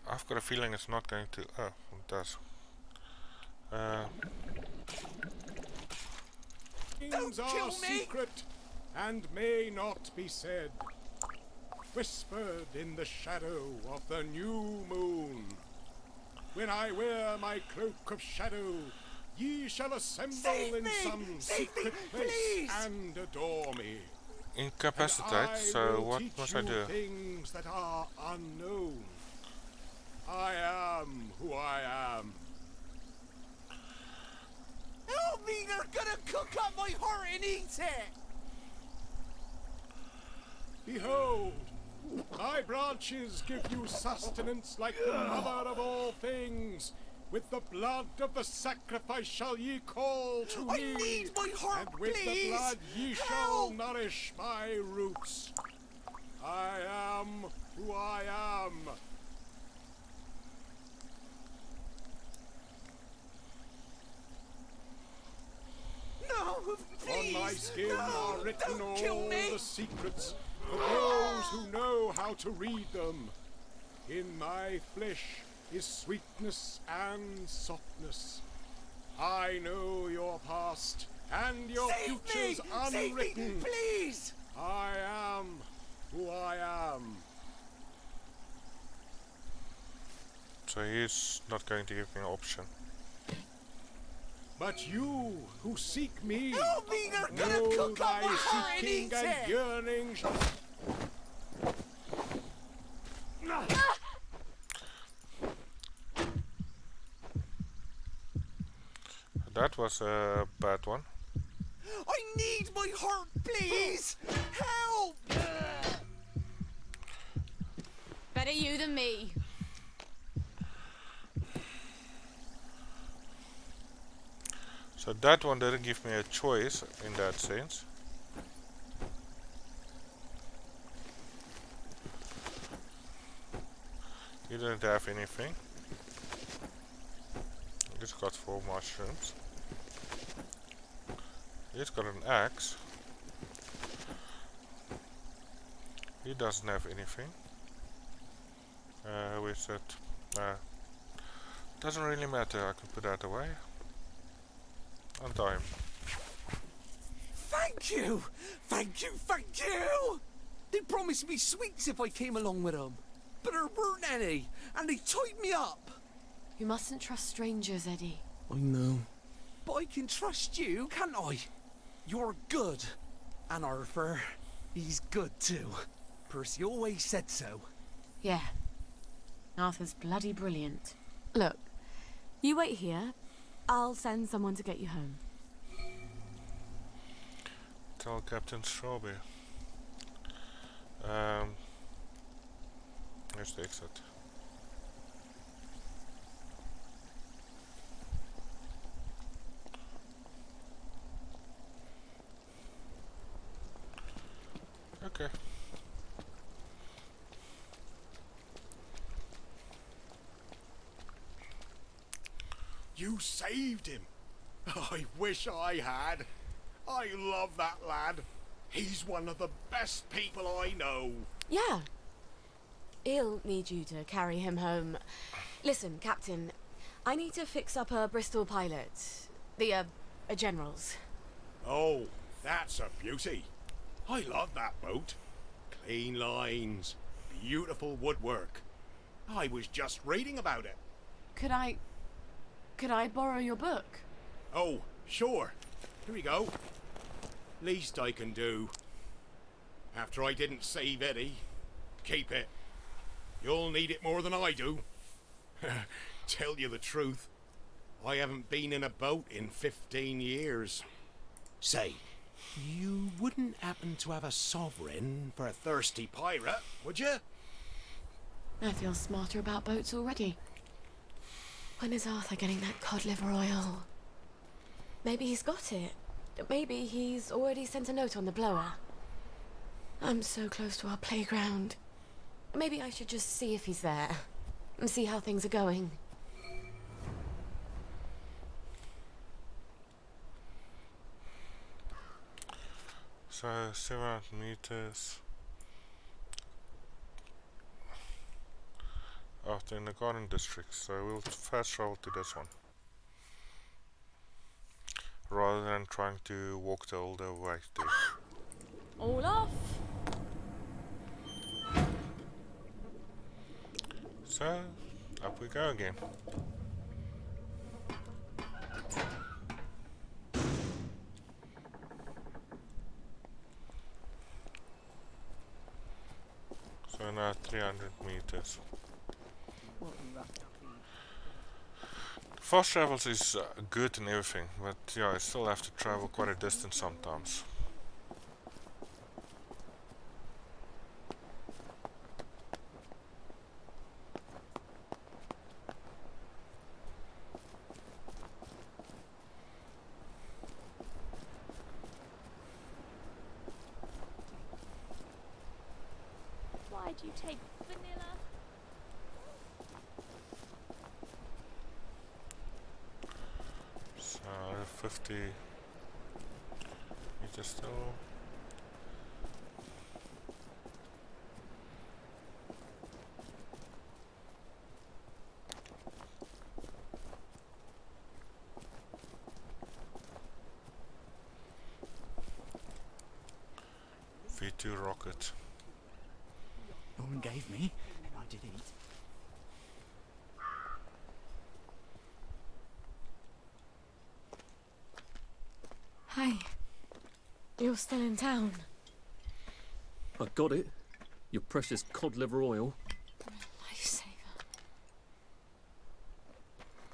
I've got a feeling it's not going to... Oh, it does. Things are secret and may not be said. Whispered in the shadow of the new moon. When I wear my cloak of shadow, ye shall assemble in some secret place and adore me. Incapacitate, so what must I do? Things that are unknown. I am who I am. Help me, they're gonna cook up my heart and eat it! Behold, my branches give you sustenance like the mother of all things. With the blood of the sacrifice shall ye call to me. I need my heart, and with please. the blood ye shall nourish my roots. I am who I am. No, please! On my skin are written don't kill all me. the secrets for those who know how to read them. In my flesh is sweetness and softness. I know your past and your future's unwritten. Save me, please! I am who I am. So he's not going to give me an option. But you who seek me, Help me, they're gonna know cook up thy my heart and seeking eat and it. yearning shall... That was a bad one. I need my heart, please! Help! Better you than me. So that one didn't give me a choice in that sense. He didn't have anything. He's got 4 mushrooms. He's got an axe. He doesn't have anything. With that, doesn't really matter. I can put that away. Untie him. Thank you! Thank you, thank you! They promised me sweets if I came along with them. But there weren't any, and they tied me up. You mustn't trust strangers, Eddie. I know. But I can trust you, can't I? You're good. And Arthur, he's good too. Percy always said so. Yeah. Arthur's bloody brilliant. Look, you wait here. I'll send someone to get you home. Tell Captain Strawberry. Here's the exit. Okay. You saved him. I wish I had. I love that lad. He's one of the best people I know. Yeah. He'll need you to carry him home. Listen, Captain, I need to fix up a Bristol pilot. The, General's. Oh, that's a beauty. I love that boat. Clean lines, beautiful woodwork. I was just reading about it. Could I borrow your book? Oh, sure. Here we go. Least I can do. After I didn't save Eddie, keep it. You'll need it more than I do. Tell you the truth, I haven't been in a boat in 15 years. Say, you wouldn't happen to have a sovereign for a thirsty pirate, would you? I feel smarter about boats already. When is Arthur getting that cod liver oil? Maybe he's got it. Maybe he's already sent a note on the blower. I'm so close to our playground. Maybe I should just see if he's there and see how things are going. So 700 meters after in the garden district, so we'll fast travel to this one rather than trying to walk the whole way to. All off. So up we go again. So now 300 meters. Fast travels is good and everything, but yeah, I still have to travel quite a distance sometimes. Why'd you take vanilla? So 50 meters still. V2 rocket. Norman gave me, and I did eat. Hi. You're still in town. I got it. Your precious cod liver oil. Lifesaver.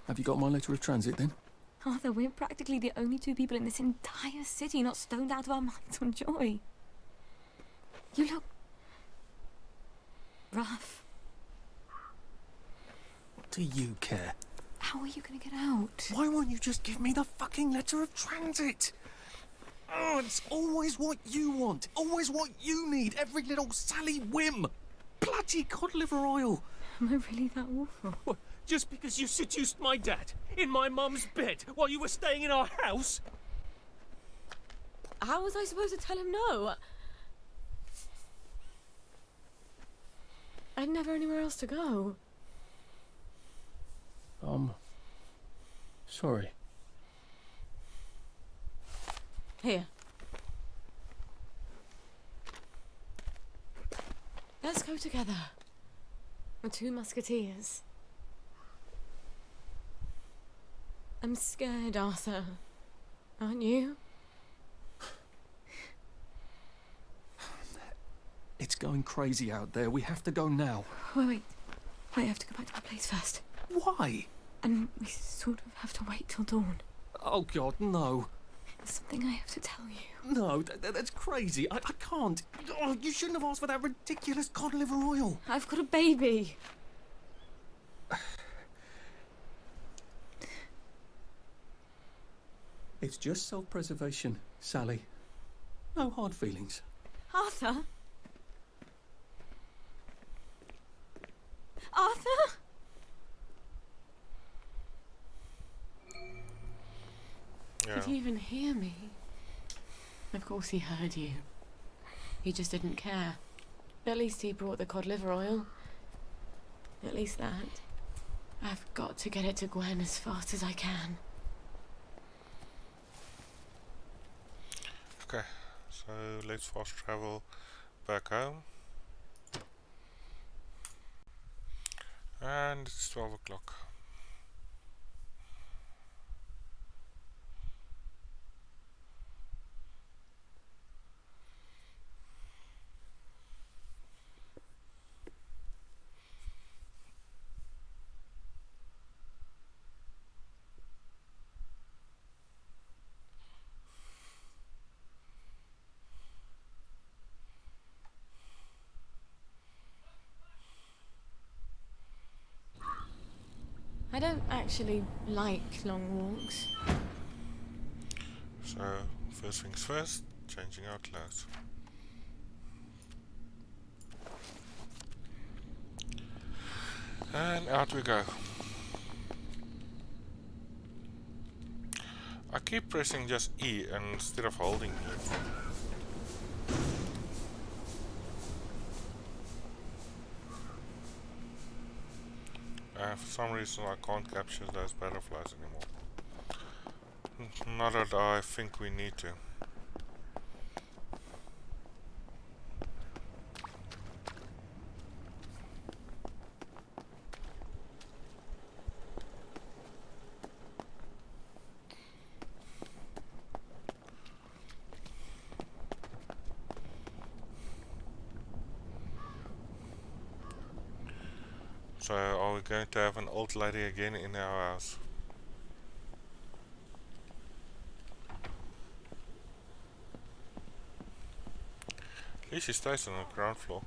Have you got my letter of transit then? Arthur, we're practically the only two people in this entire city not stoned out of our minds on joy. You look rough. What do you care? How are you gonna get out? Why won't you just give me the fucking letter of transit? Oh, it's always what you want. Always what you need. Every little Sally whim. Bloody cod liver oil. Am I really that awful? What, just because you seduced my dad in my mum's bed while you were staying in our house? How was I supposed to tell him no? I'd never anywhere else to go. Sorry. Here. Let's go together. The two musketeers. I'm scared, Arthur. Aren't you? It's going crazy out there. We have to go now. Wait. I have to go back to my place first. Why? And we sort of have to wait till dawn. Oh, God, no. There's something I have to tell you. No, that's crazy. I can't. Oh, you shouldn't have asked for that ridiculous cod liver oil. I've got a baby. It's just self-preservation, Sally. No hard feelings. Arthur? Arthur? Yeah. Did he even hear me? Of course he heard you. He just didn't care. At least he brought the cod liver oil. At least that. I've got to get it to Gwen as fast as I can. Okay, so let's fast travel back home. And it's 12 o'clock. I don't actually like long walks. So, first things first, changing our clothes. And out we go. I keep pressing just E instead of holding E. For some reason I can't capture those butterflies anymore. Not that I think we need to. So are we going to have an old lady again in our house? At least she stays on the ground floor.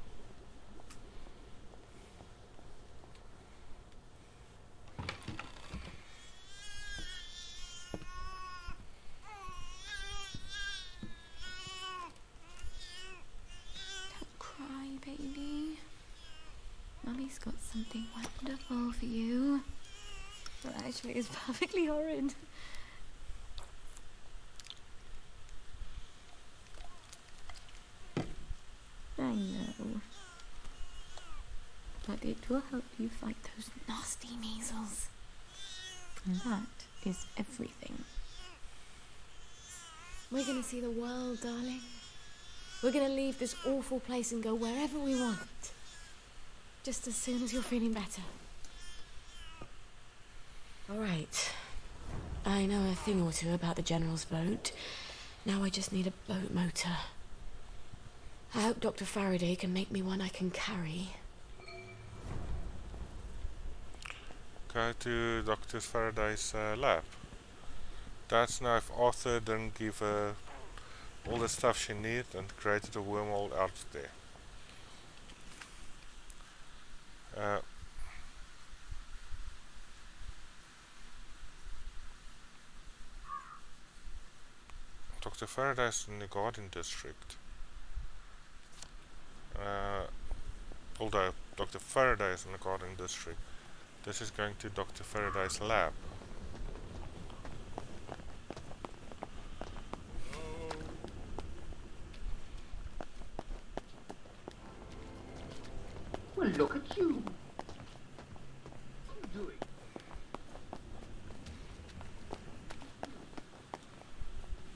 Don't cry, baby. Mummy's got something wonderful for you. Well, actually, it's perfectly horrid. I know. But it will help you fight those nasty measles. And that is everything. We're gonna see the world, darling. We're gonna leave this awful place and go wherever we want. Just as soon as you're feeling better. Alright. I know a thing or two about the General's boat. Now I just need a boat motor. I hope Dr. Faraday can make me one I can carry. Go to Dr. Faraday's lab. That's now if Arthur didn't give her all the stuff she needed and created a wormhole out there. Dr. Faraday's in the Garden District. Although Dr. Faraday is in the Garden District, this is going to Dr. Faraday's lab. Well, look at you. What are you doing?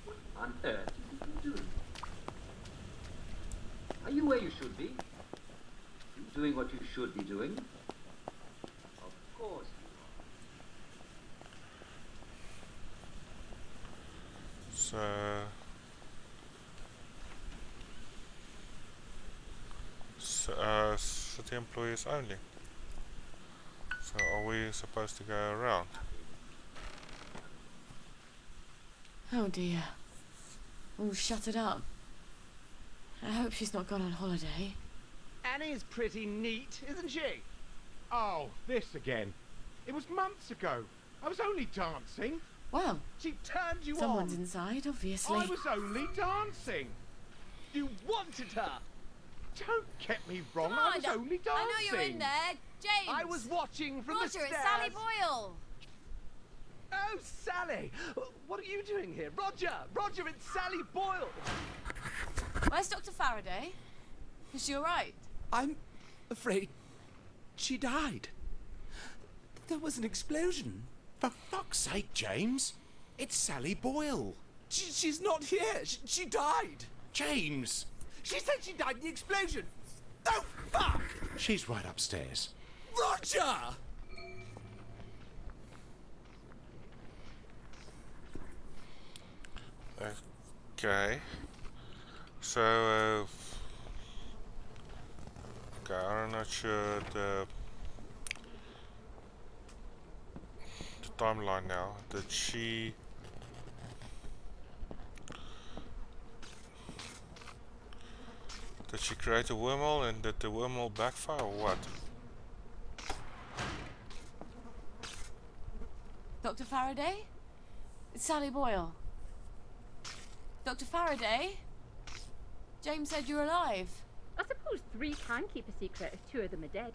What on earth are you doing? Are you where you should be? You doing what you should be doing? Of course you are. City employees only. So are we supposed to go around? Oh dear. Oh, shut it up. I hope she's not gone on holiday. Annie's pretty neat, isn't she? Oh, this again. It was months ago. I was only dancing. Well, she turned you someone's on. inside, obviously. I was only dancing. You wanted her. Don't get me wrong, Come I on, was only dancing. I know you're in there, James. I was watching from the Roger, stairs. it's Sally Boyle. Oh, Sally! What are you doing here? Roger! Roger, it's Sally Boyle! Where's Dr. Faraday? Is she alright? I'm afraid she died. There was an explosion. For fuck's sake, James. It's Sally Boyle. She's not here. She died. James! She said she died in the explosion. Oh, fuck! She's right upstairs. Roger! Okay. So, okay, I'm not sure the timeline now. Did she create a wormhole and did the wormhole backfire or what? Dr. Faraday? It's Sally Boyle. Dr. Faraday? James said you're alive. I suppose 3 can keep a secret if 2 of them are dead.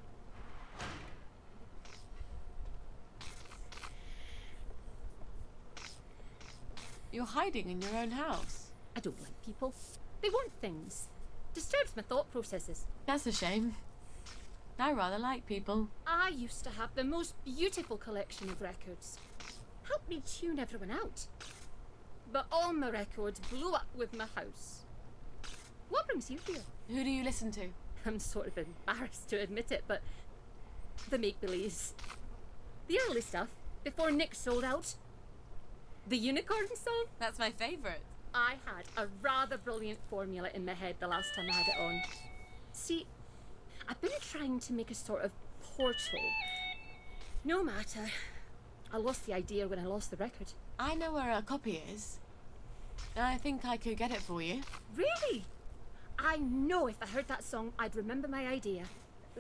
You're hiding in your own house. I don't like people. They want things. Disturbs my thought processes. That's a shame. I rather like people. I used to have the most beautiful collection of records. Helped me tune everyone out. But all my records blew up with my house. What brings you here? Who do you listen to? I'm sort of embarrassed to admit it, but the make-believes. The early stuff, before Nick sold out. The Unicorn song? That's my favourite. I had a rather brilliant formula in my head the last time I had it on. See, I've been trying to make a sort of portal. No matter. I lost the idea when I lost the record. I know where a copy is. I think I could get it for you. Really? I know if I heard that song, I'd remember my idea.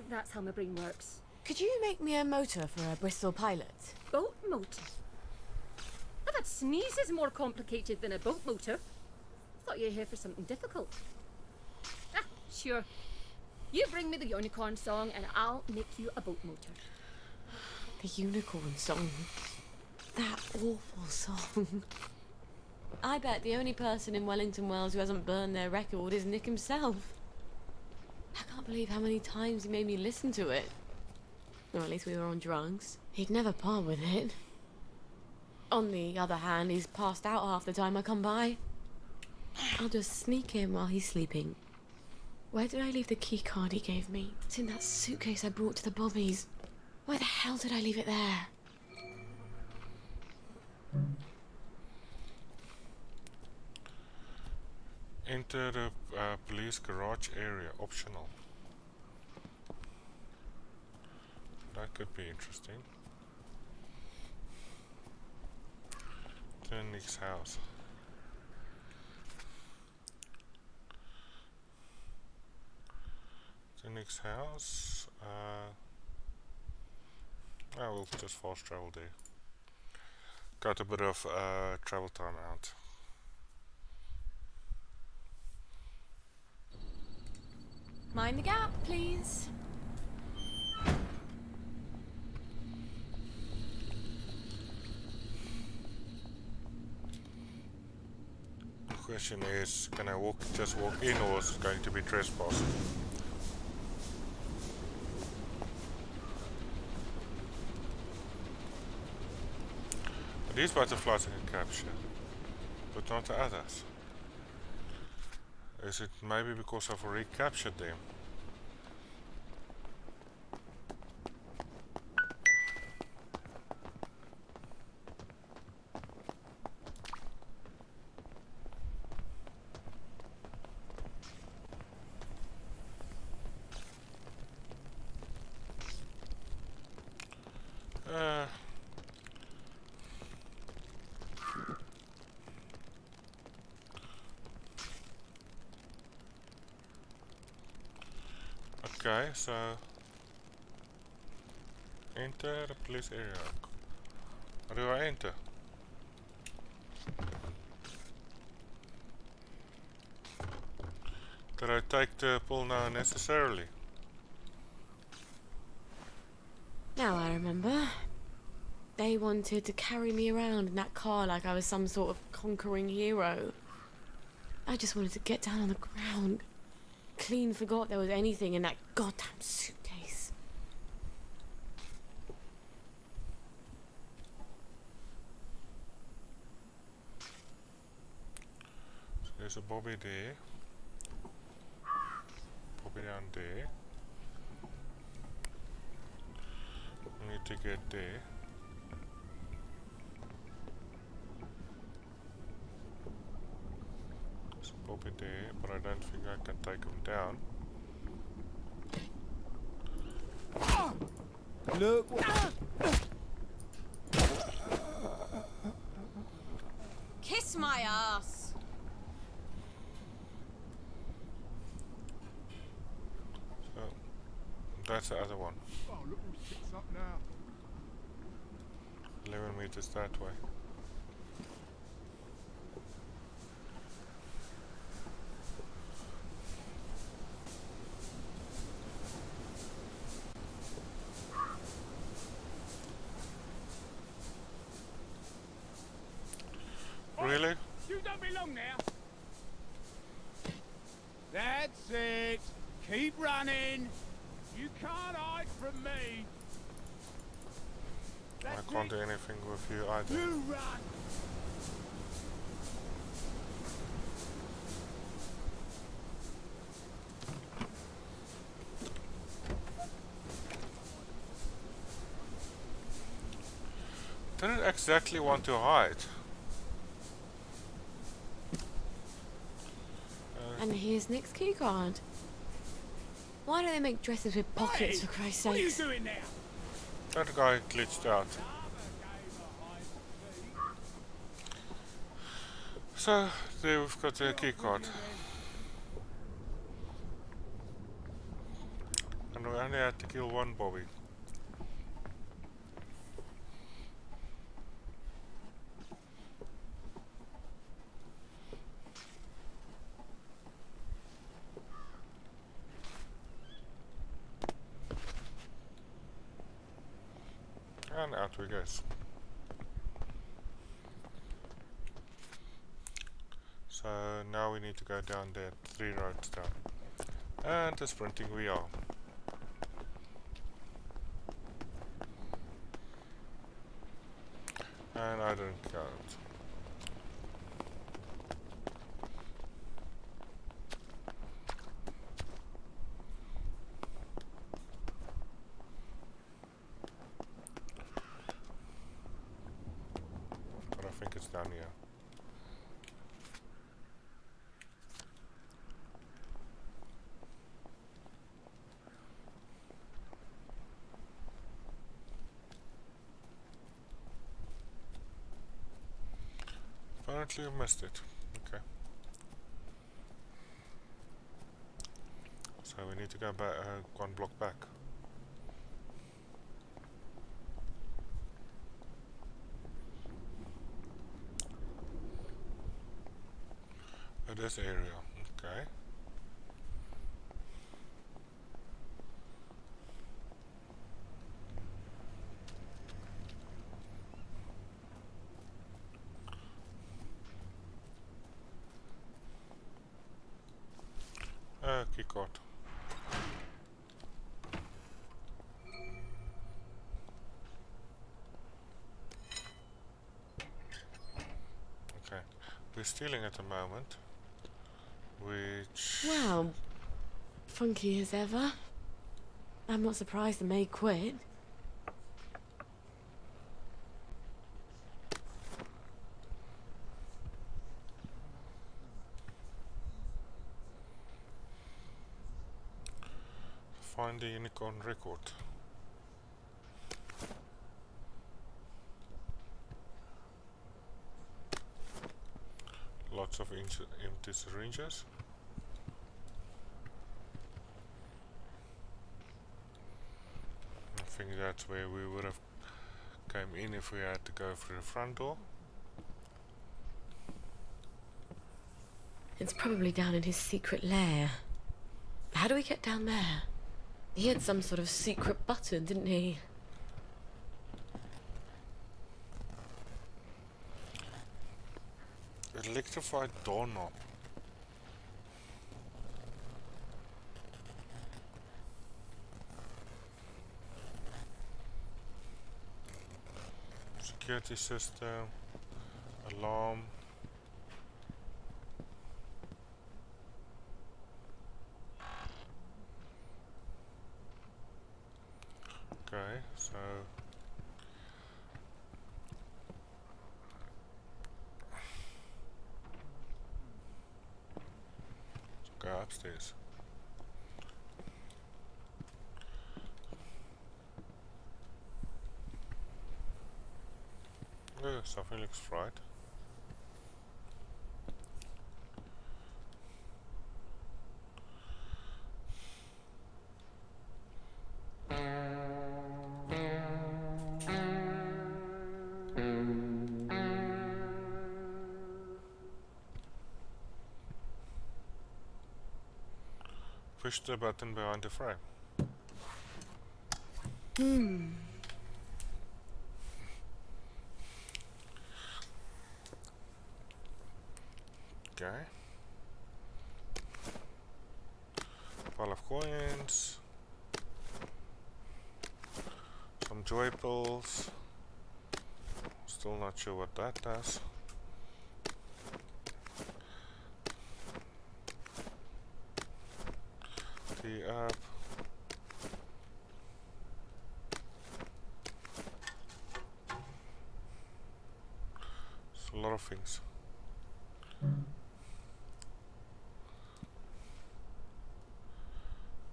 That's how my brain works. Could you make me a motor for a Bristol Pilot? Boat motor? I've had sneezes more complicated than a boat motor. Thought you were here for something difficult. Ah, sure. You bring me the Unicorn song and I'll make you a boat motor. The Unicorn song. That awful song. I bet the only person in Wellington Wells who hasn't burned their record is Nick himself. I can't believe how many times he made me listen to it. Or at least we were on drugs. He'd never part with it. On the other hand, he's passed out half the time I come by. I'll just sneak in while he's sleeping. Where did I leave the key card he gave me? It's in that suitcase I brought to the Bobbies. Why the hell did I leave it there? Enter the police garage area, optional. That could be interesting. to Nick's house. To Nick's house. I will just fast travel there. Got a bit of travel time out. Mind the gap, please. The question is, can I just walk in, or is it going to be trespassing? These butterflies I can capture, but not the others. Is it maybe because I've already captured them? Okay, so enter the police area. How do I enter? Did I take the pull now necessarily? Now I remember. They wanted to carry me around in that car like I was some sort of conquering hero. I just wanted to get down on the ground. Clean forgot there was anything in that goddamn suitcase. So there's a Bobby there. Bobby down there. I need to get there. There's a Bobby there, but I don't think I can take him down. Look. Kiss my ass. So that's the other one. Oh, look who sits up now. 11 meters that way. Really? You don't belong there. That's it. Keep running. You can't hide from me. I can't do anything with you either. You run. Didn't exactly want to hide. And here's Nick's keycard. Why do they make dresses with pockets, for Christ's sake? What are you doing there? That guy glitched out. So, there we've got the key card. And we only had to kill one Bobby. And out we go. So now we need to go down there, 3 roads down. And the sprinting we are. And I don't count. But I think it's down here. Apparently you missed it. Okay. So we need to go back one block back. This area, okay. Key card. Okay, we're stealing at the moment, which... Wow. Funky as ever. I'm not surprised the maid quit. Find the unicorn record. Lots of empty syringes. I think that's where we would have came in if we had to go through the front door. It's probably down in his secret lair. How do we get down there? He had some sort of secret button, didn't he? Electrified doorknob. Security system. Alarm. Okay, so go upstairs. Oh, something looks right. Push the button behind the frame. Okay. Pile of coins. Some joy pills. Still not sure what that does. Tea up. It's a lot of things.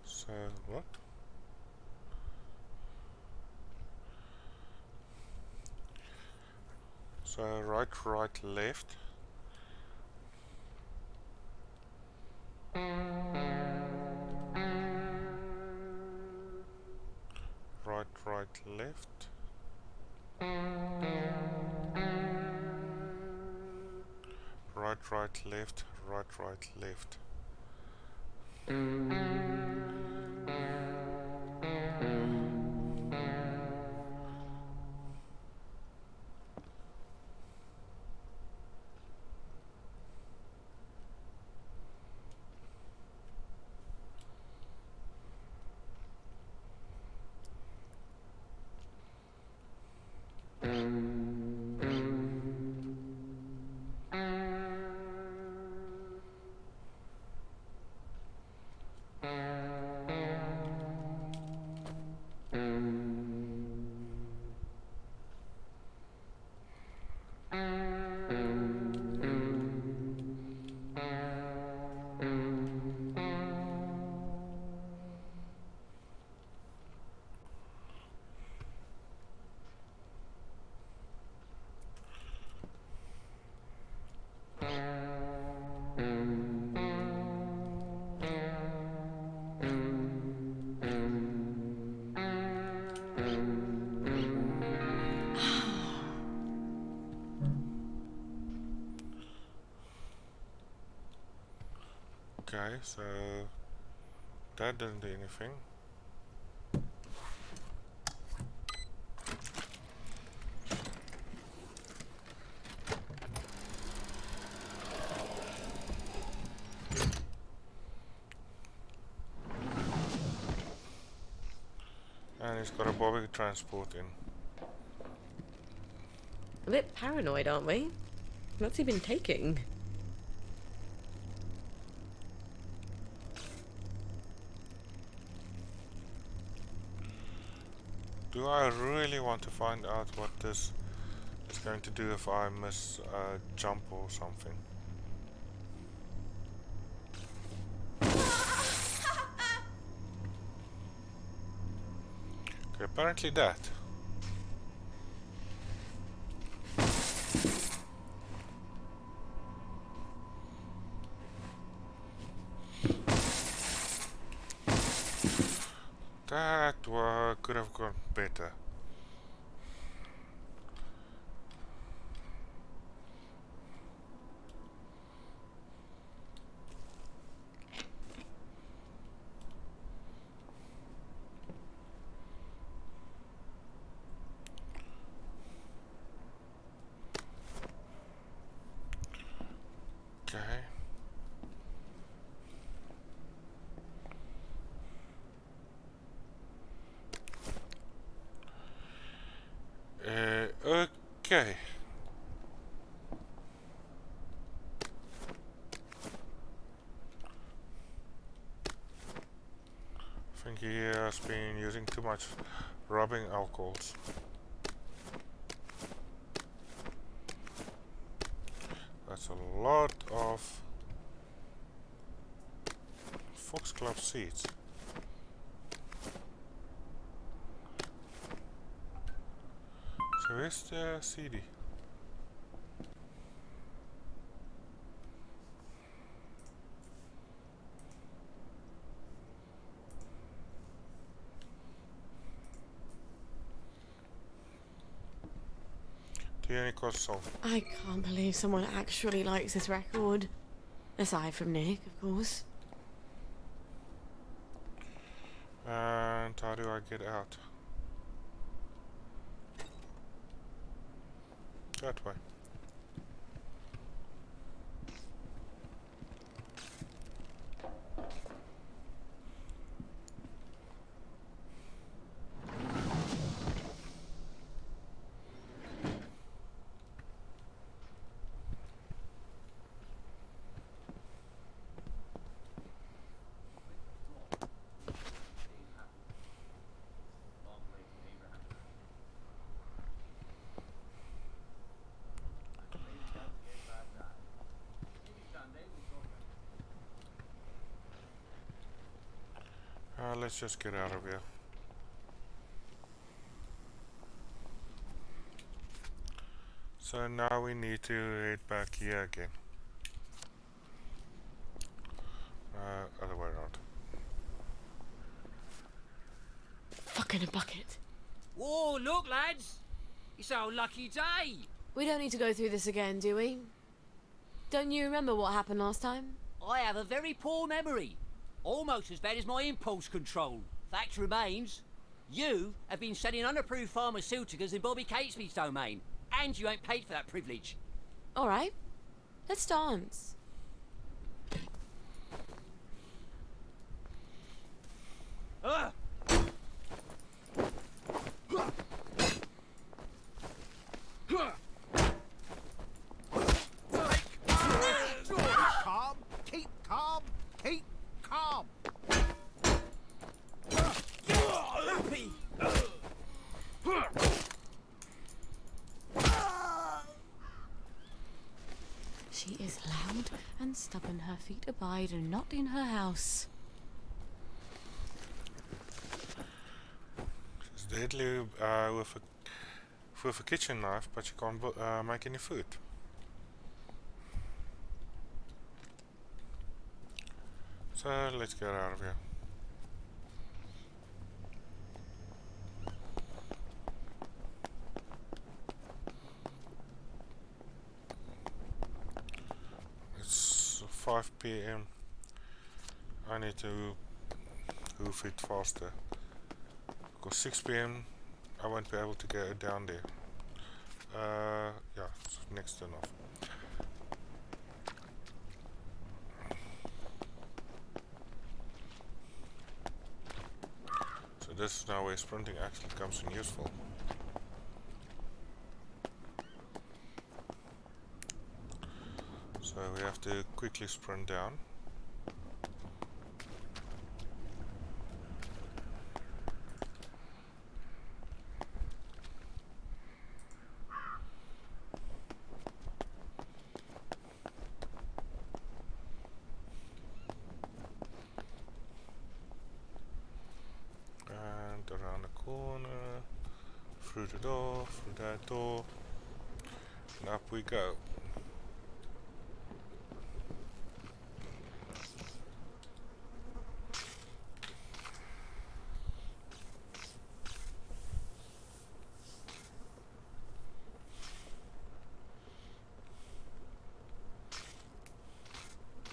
So, what? So, right, left. Right, left. Right, left. Right, left. Okay, so that doesn't do anything. And he's got a bobby transport in. A bit paranoid, aren't we? What's he been taking? Do I really want to find out what this is going to do if I miss a jump or something? Okay, apparently that. That could have gone better. Okay. Okay. I think he has been using too much rubbing alcohols. That's a lot of foxglove seeds. So where's the CD? Do you any console? I can't believe someone actually likes this record. Aside from Nick, of course. And how do I get out? That way. Let's just get out of here. So now we need to head back here again. Other way around. Fucking a bucket. Whoa, look, lads! It's our lucky day! We don't need to go through this again, do we? Don't you remember what happened last time? I have a very poor memory. Almost as bad as my impulse control. Fact remains, you have been selling unapproved pharmaceuticals in Bobby Catesby's domain, and you ain't paid for that privilege. All right, let's dance. Calm, keep calm, keep calm. She is loud and stubborn. Her feet abide and not in her house. She's deadly with a kitchen knife, but she can't make any food. So let's get out of here. It's 5 p.m. I need to hoof it faster. Because 6 PM I won't be able to get it down there. Yeah, it's next to enough. So this is now where sprinting actually comes in useful. So we have to quickly sprint down. And around the corner, through the door, through that door, and up we go.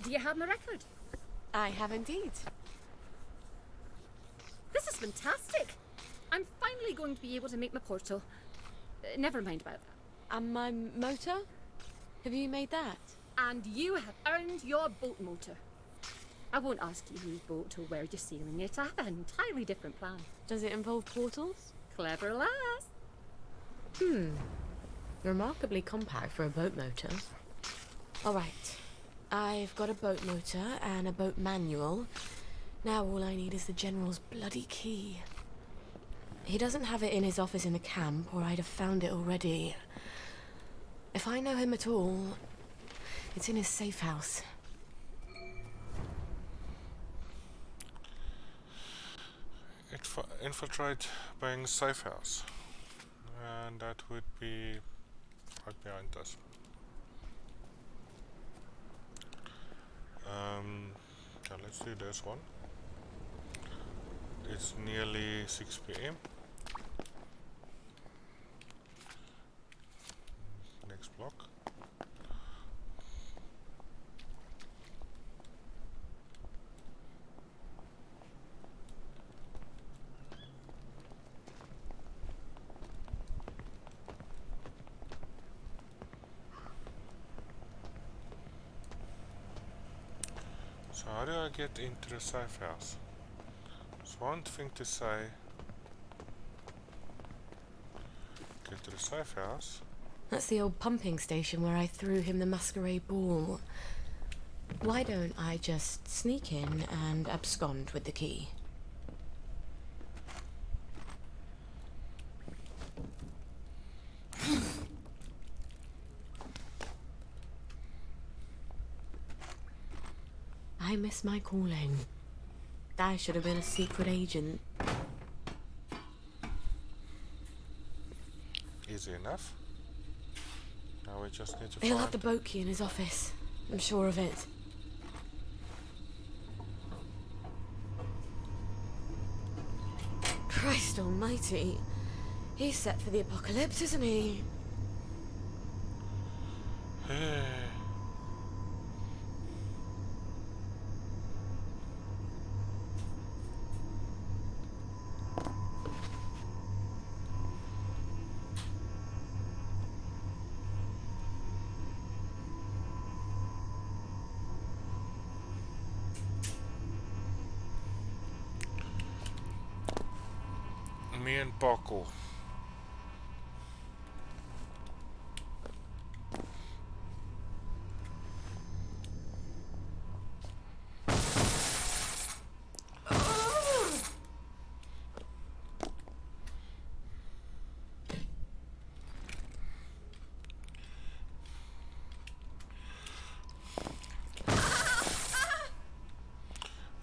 Do you have my record? I have indeed. This is fantastic. I'm finally going to be able to make my portal. Never mind about that. And my motor? Have you made that? And you have earned your boat motor. I won't ask you whose boat or where you're sailing it. I have an entirely different plan. Does it involve portals? Clever lass. Remarkably compact for a boat motor. Alright. I've got a boat motor and a boat manual. Now all I need is the General's bloody key. He doesn't have it in his office in the camp, or I'd have found it already. If I know him at all, it's in his safe house. Infiltrate Bang's safe house. And that would be right behind us. Okay, let's do this one. It's nearly 6 PM. Next block. So how do I get into the safe house? It's one thing to say get to the safe house. That's the old pumping station where I threw him the masquerade ball. Why don't I just sneak in and abscond with the key? I miss my calling. I should have been a secret agent. Easy enough. Now we just need to He'll find... have the boat key in his office. I'm sure of it. Christ almighty. He's set for the apocalypse, isn't he? Me and Paco.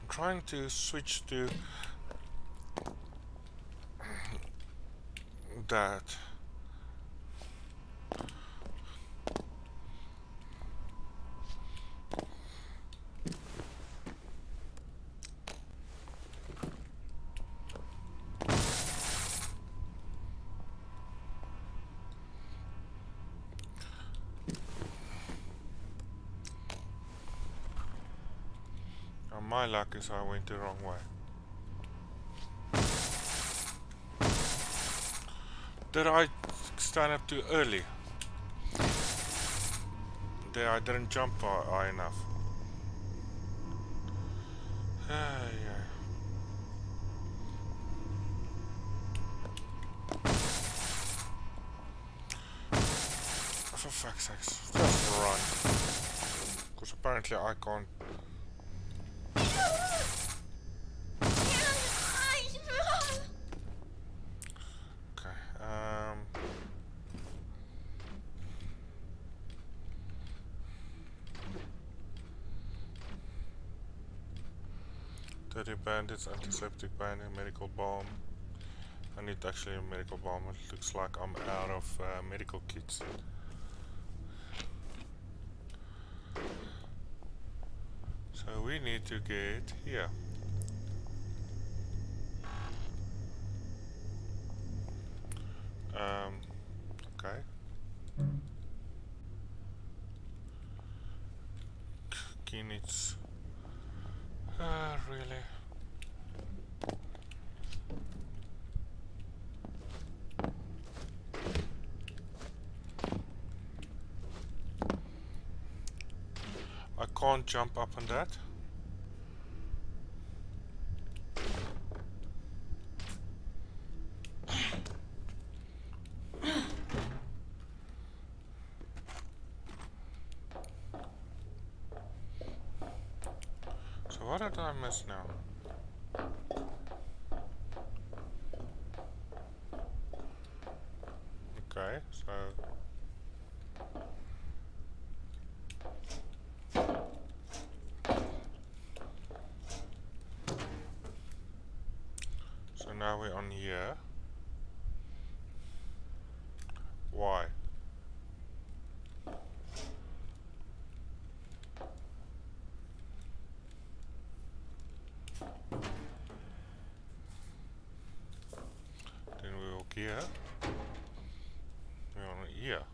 I'm trying to switch to that. My luck is I went the wrong way. Did I stand up too early? There, I didn't jump high enough. Yeah. For fuck's sakes, just run. Because apparently I can't. Okay, Dirty bandits, antiseptic bandit, medical bomb. I need actually a medical bomb. It looks like I'm out of medical kits. So we need to get here. Okay. Key needs. Really? I can't jump up on that. So what did I miss now? Okay, so now we're on here. Why? Then we walk here. We're on here.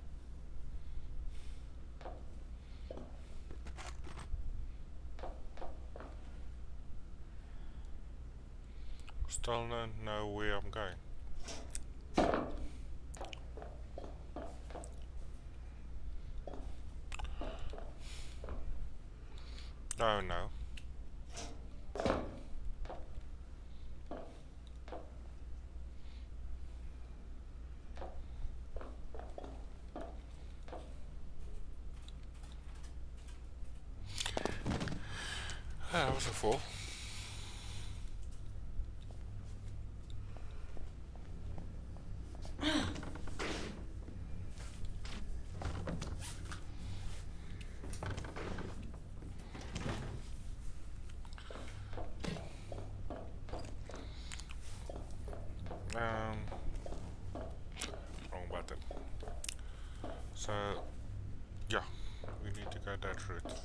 Still don't know where I'm going. Oh no. That was a fall. Wrong button. So, yeah, we need to go that route.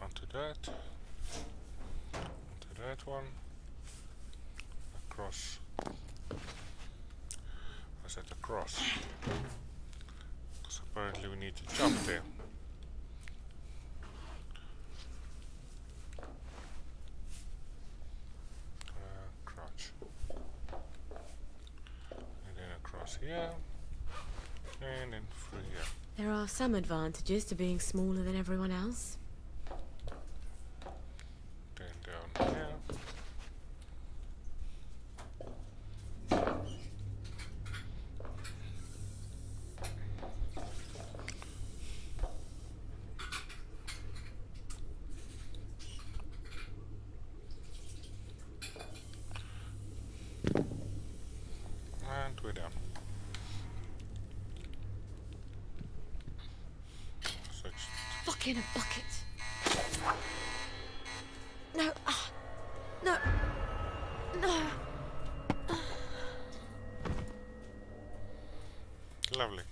Onto that one, across. I said across, because apparently we need to jump there. Crouch. And then across here, and then through here. There are some advantages to being smaller than everyone else. Then down here. And we're down. Fucking a bucket. No. No. No. Lovely.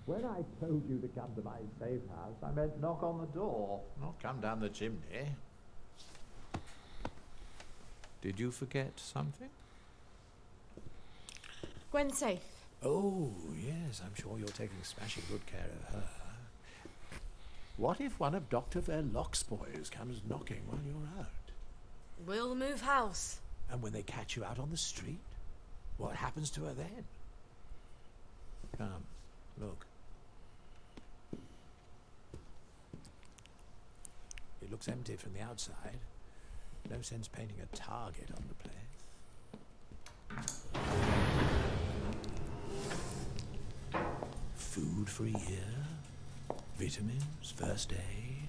When I told you to come to my safe house, I meant knock on the door, not come down the chimney. Did you forget something? Gwen's safe. Oh, yes, I'm sure you're taking smashing good care of her. What if one of Dr. Verloc's boys comes knocking while you're out? We'll move house. And when they catch you out on the street, what happens to her then? Come, look. It looks empty from the outside. No sense painting a target on the place. Food for a year, vitamins, first aid.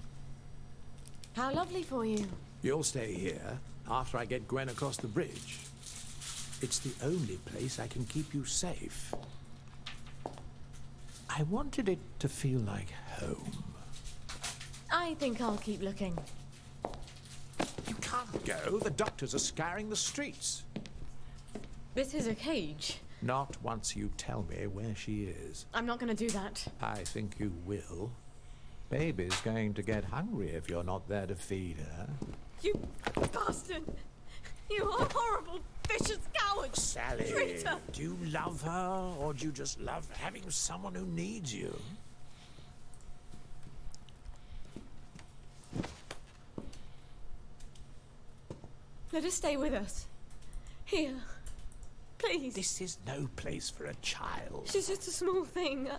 How lovely for you. You'll stay here after I get Gwen across the bridge. It's the only place I can keep you safe. I wanted it to feel like home. I think I'll keep looking. You can't go. The doctors are scouring the streets. This is a cage. Not once you tell me where she is. I'm not going to do that. I think you will. Baby's going to get hungry if you're not there to feed her. You bastard! You horrible, vicious coward! Sally, Traitor! do you love her, or do you just love having someone who needs you? Let her stay with us. Here. Please. This is no place for a child. She's just a small thing.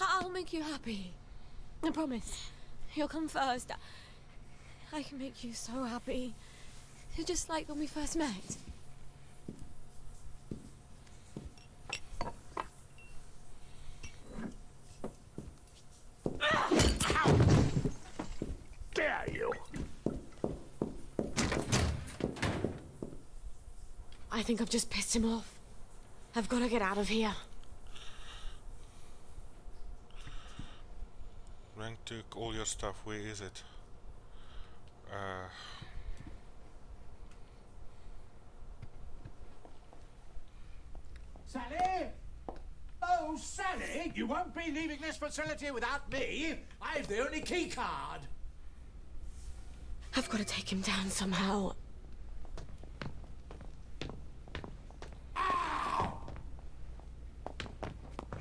I'll make you happy. I promise. You'll come first. I can make you so happy. You're just like when we first met. How dare you? I think I've just pissed him off. I've got to get out of here. Rank took all your stuff. Where is it? Sally? Oh, Sally, you won't be leaving this facility without me. I've the only key card. I've got to take him down somehow. Ow!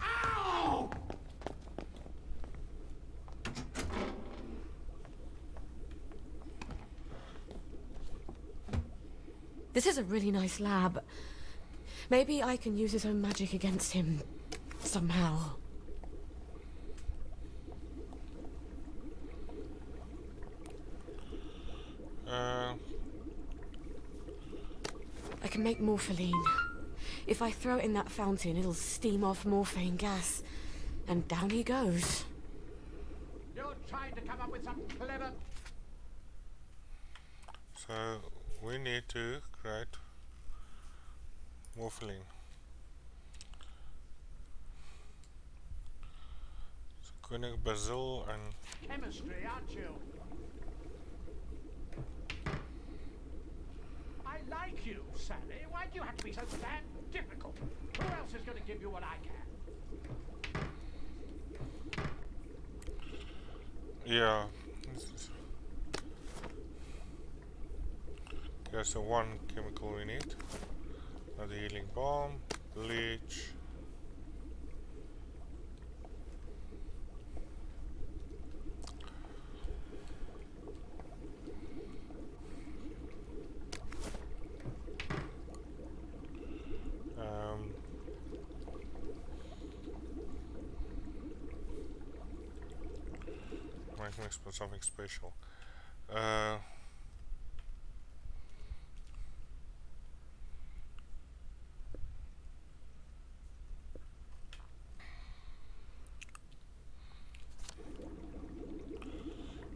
Ow! This is a really nice lab. Maybe I can use his own magic against him somehow. I can make morpholine. If I throw it in that fountain, it'll steam off morphine gas. And down he goes. You're trying to come up with something clever. So we need to create morphine. So Koenig Basil and Chemistry, aren't you? I like you, Sally. Why do you have to be so damn difficult? Who else is going to give you what I can? yeah. There's the one chemical we need. The healing balm, bleach. Might mix with something special.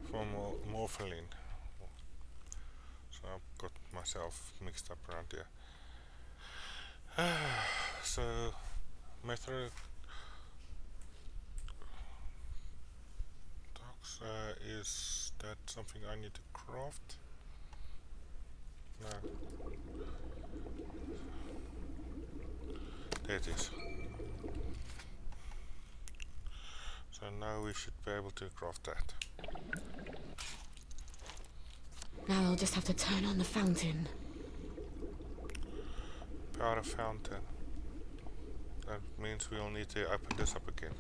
From morphine. So I've got myself mixed up around here. So method talks is that something I need to craft? No. There it is. So now we should be able to craft that. Now I'll just have to turn on the fountain. without a fountain. That means we'll need to open this up again.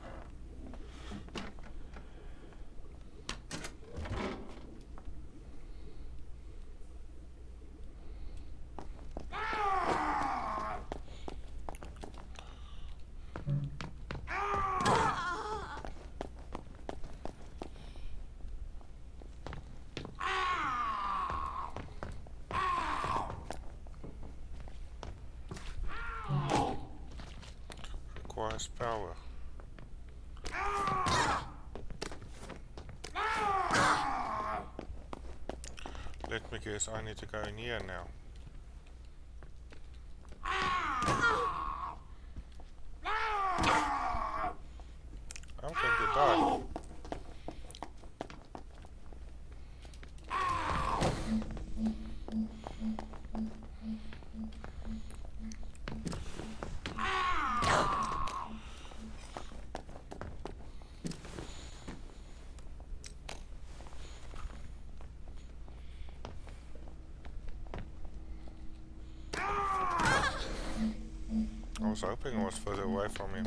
Requires power. Let me guess, I need to go in here now. I'm going to die. I was hoping I was further away from him.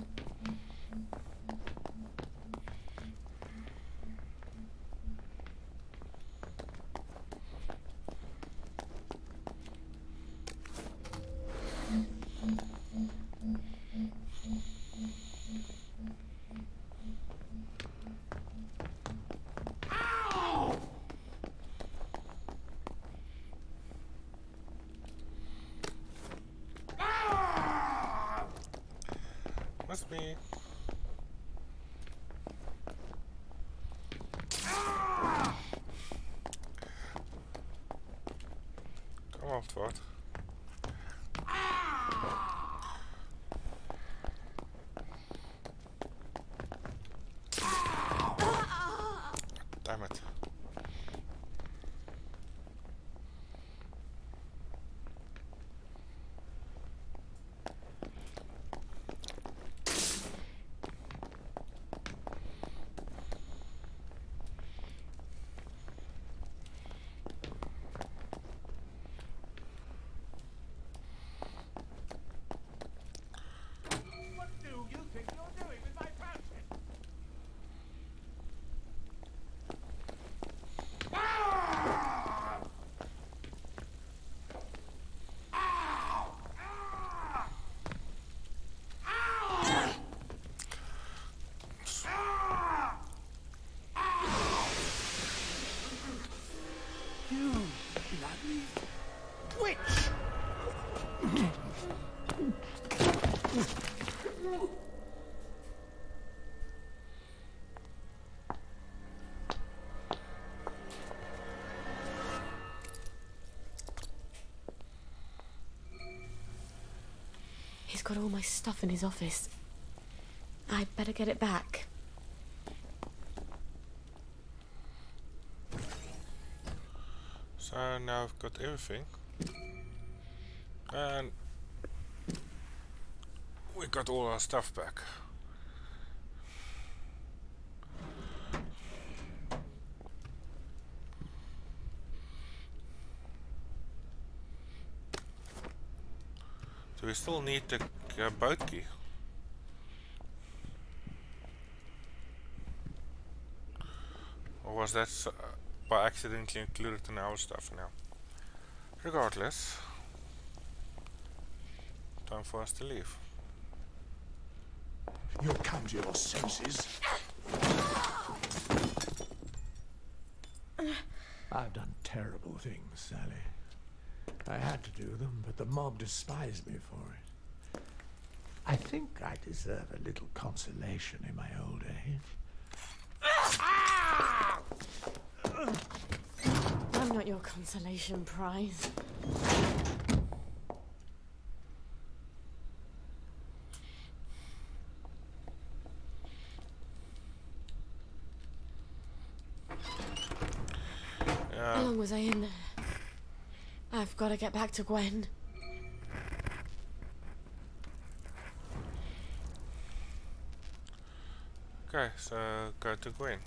Must be. Come on, Ford. Damn it. What do you think you're doing with my fountain? You bloody witch! He's got all my stuff in his office. I'd better get it back. So now I've got everything. And we got all our stuff back. So we still need the boat key. Or was that by accidentally included in our stuff now? Regardless, time for us to leave. You'll come to your senses. I've done terrible things, Sally. I had to do them, but the mob despised me for it. I think I deserve a little consolation in my old age. I'm not your consolation prize. How long was I in there? I've got to get back to Gwen. Okay, so go to Gwen.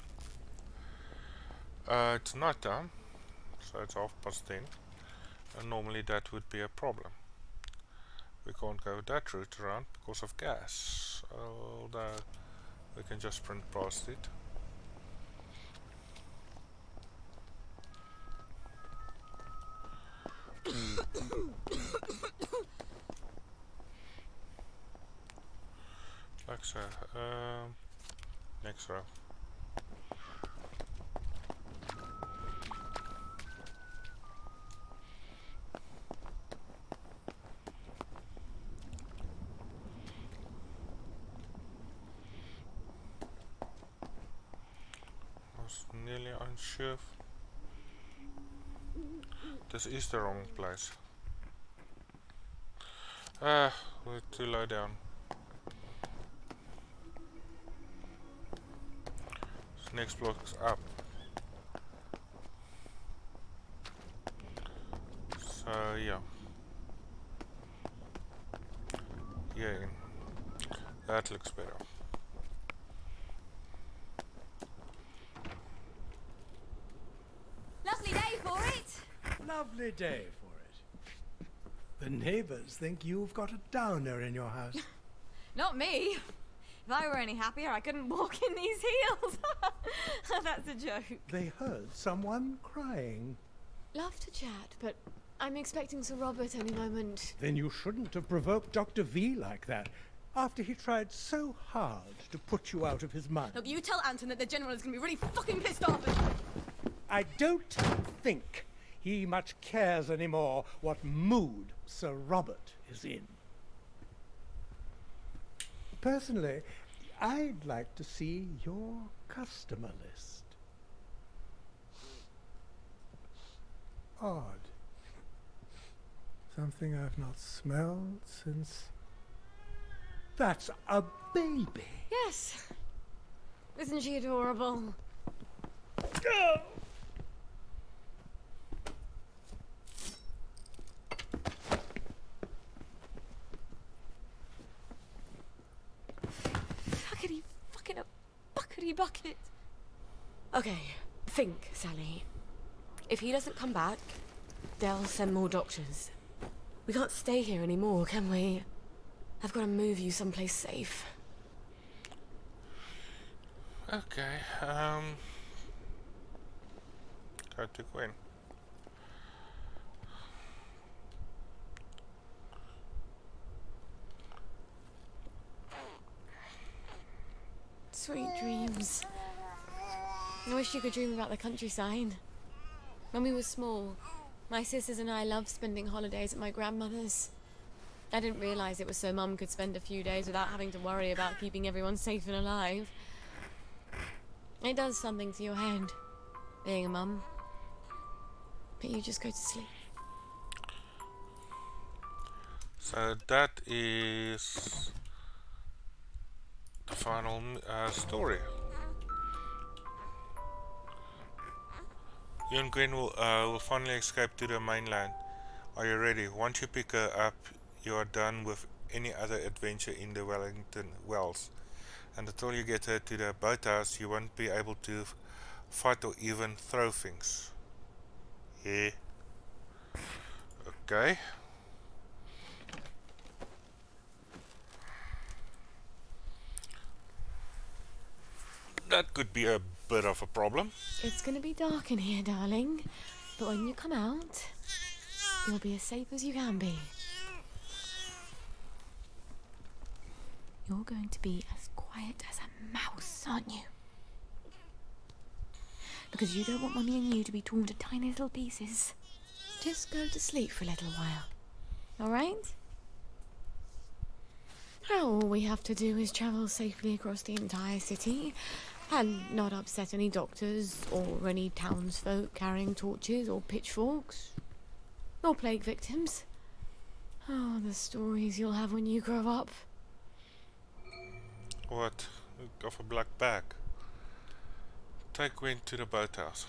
It's night time, so it's 10:30, and normally that would be a problem. We can't go that route around because of gas. Although we can just sprint past it. Like so. Next row. I was nearly unsure. This is the wrong place. Ah, we're too low down. So next block's up. So yeah. Yeah, that looks better. Lovely day for it. Lovely day for it. The neighbors think you've got a downer in your house. Not me. If I were any happier, I couldn't walk in these heels. That's a joke. They heard someone crying. Love to chat, but I'm expecting Sir Robert any moment. Then you shouldn't have provoked Dr. V like that, after he tried so hard to put you out of his mind. Look, you tell Anton that the General is going to be really fucking pissed off. I don't think he much cares anymore what mood Sir Robert is in. Personally, I'd like to see your customer list. Odd. Something I've not smelled since... That's a baby! Yes. Isn't she adorable? Fuckity fucking a buckety bucket. Okay, think, Sally. If he doesn't come back, they'll send more doctors. We can't stay here anymore, can we? I've got to move you someplace safe. Okay, go to Gwen. Sweet dreams. I wish you could dream about the countryside. When we were small, my sisters and I loved spending holidays at my grandmother's. I didn't realise it was so Mum could spend a few days without having to worry about keeping everyone safe and alive. It does something to your head, being a mum. But you just go to sleep. So that is the final story. You and Gwen will finally escape to the mainland. Are you ready? Once you pick her up, you are done with any other adventure in the Wellington Wells. And until you get her to the boathouse, you won't be able to fight or even throw things. Yeah. Okay. That could be a bit of a problem. It's gonna be dark in here, darling. But when you come out, you'll be as safe as you can be. You're going to be as quiet as a mouse, aren't you? Because you don't want Mummy and you to be torn to tiny little pieces. Just go to sleep for a little while. Alright? All we have to do is travel safely across the entire city and not upset any doctors or any townsfolk carrying torches or pitchforks or plague victims. Oh, the stories you'll have when you grow up. What? Of a black bag. Take Gwen to the boathouse.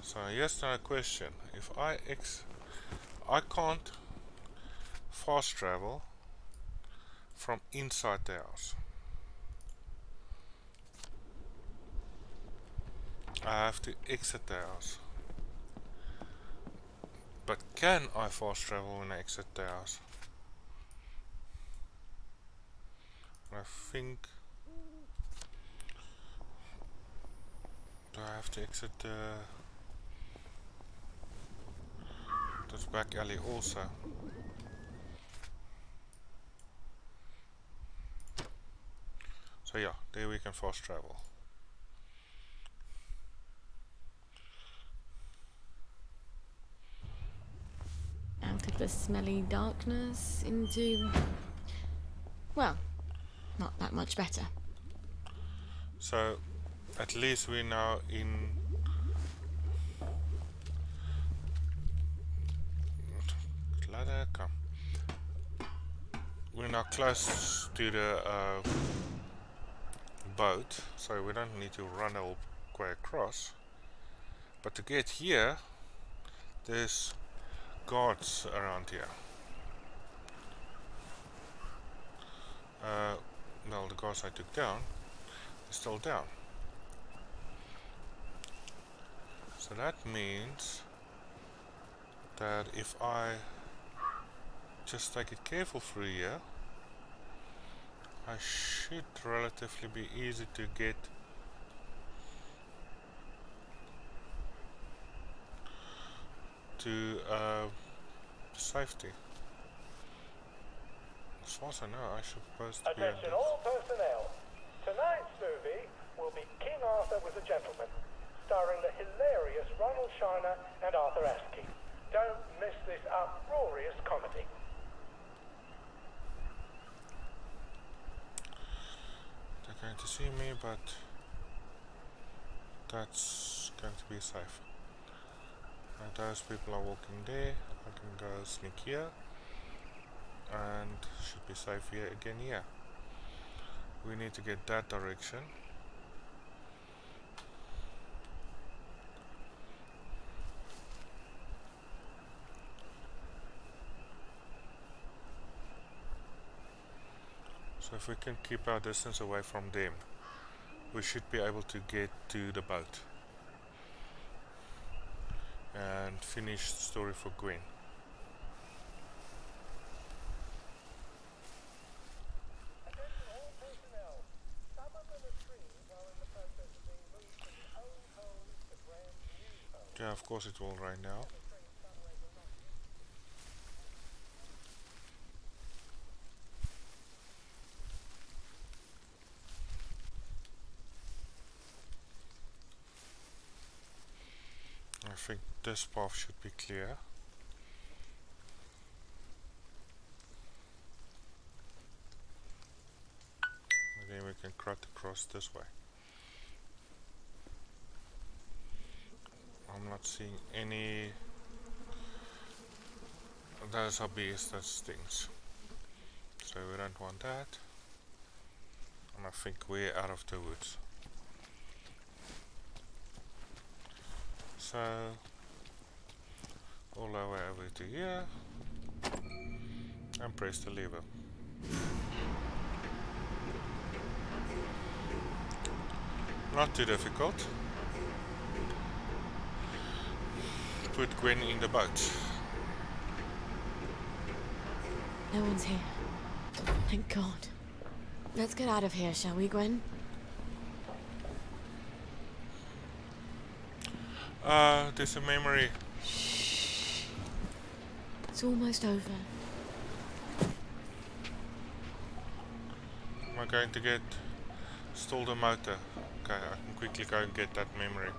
So here's now a question. If I can't fast travel from inside the house. I have to exit the house. But can I fast travel when I exit the house? I think... Do I have to exit this back alley also? So yeah, there we can fast travel. Out of the smelly darkness into... well, not that much better. So, at least we're now in... Ladder, come. We're now close to the boat, so we don't need to run all the way across. But to get here, there's guards around here. Well, the guards I took down is still down. So that means that if I just take it careful through here, I should relatively be easy to get to safety. As far as I know, I should supposed to be at Attention this. all personnel. Tonight's movie will be King Arthur Was a Gentleman, starring the hilarious Ronald Shiner and Arthur Askey. Don't miss this uproarious comedy. They're going to see me, but that's going to be safe. And those people are walking there. I can go sneak here and should be safe here again here. We need to get that direction. So if we can keep our distance away from them, we should be able to get to the boat and finish the story for Gwen. Yeah, of course it will rain now. I think this path should be clear. And then we can cut across this way. I'm not seeing any... Those are bees, that's things. So we don't want that. And I think we're out of the woods. So all our way over to here and press the lever. Not too difficult. Put Gwen in the boat. No one's here. Thank God. Let's get out of here, shall we, Gwen? There's a memory. Shh. It's almost over. Am I going to get stall the motor? Okay, I can quickly go and get that memory.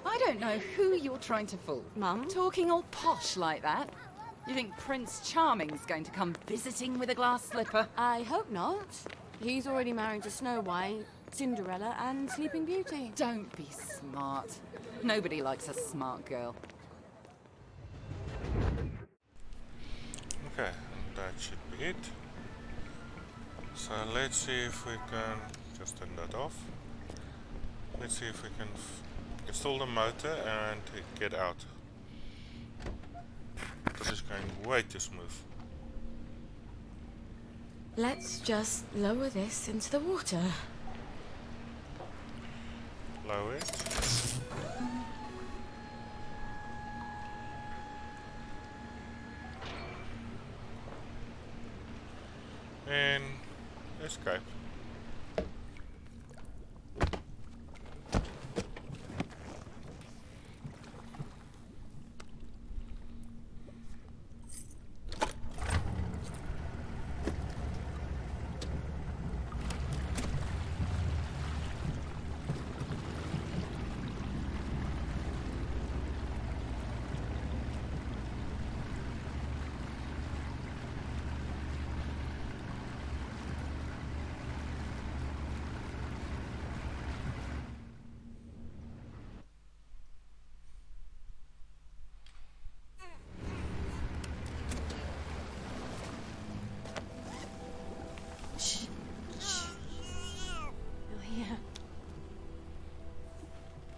I don't know who you're trying to fool. Mum? Talking all posh like that. You think Prince Charming's going to come visiting with a glass slipper? I hope not. He's already married to Snow White, Cinderella, and Sleeping Beauty. Don't be smart. Nobody likes a smart girl. Okay, and that should be it. So let's see if we can just turn that off. Let's see if we can install the motor and get out. This is going way too smooth. Let's just lower this into the water. Lower it. And escape.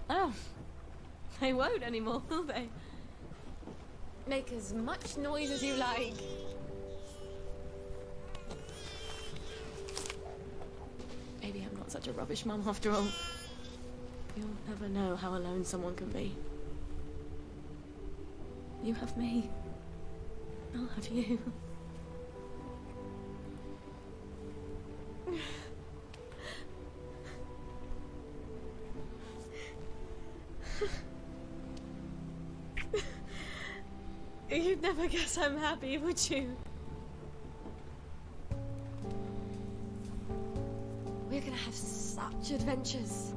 Oh, they won't anymore, will they? Make as much noise as you like. Maybe I'm not such a rubbish mum after all. You'll never know how alone someone can be. You have me. I'll have you. You'd never guess I'm happy, would you? We're gonna have such adventures.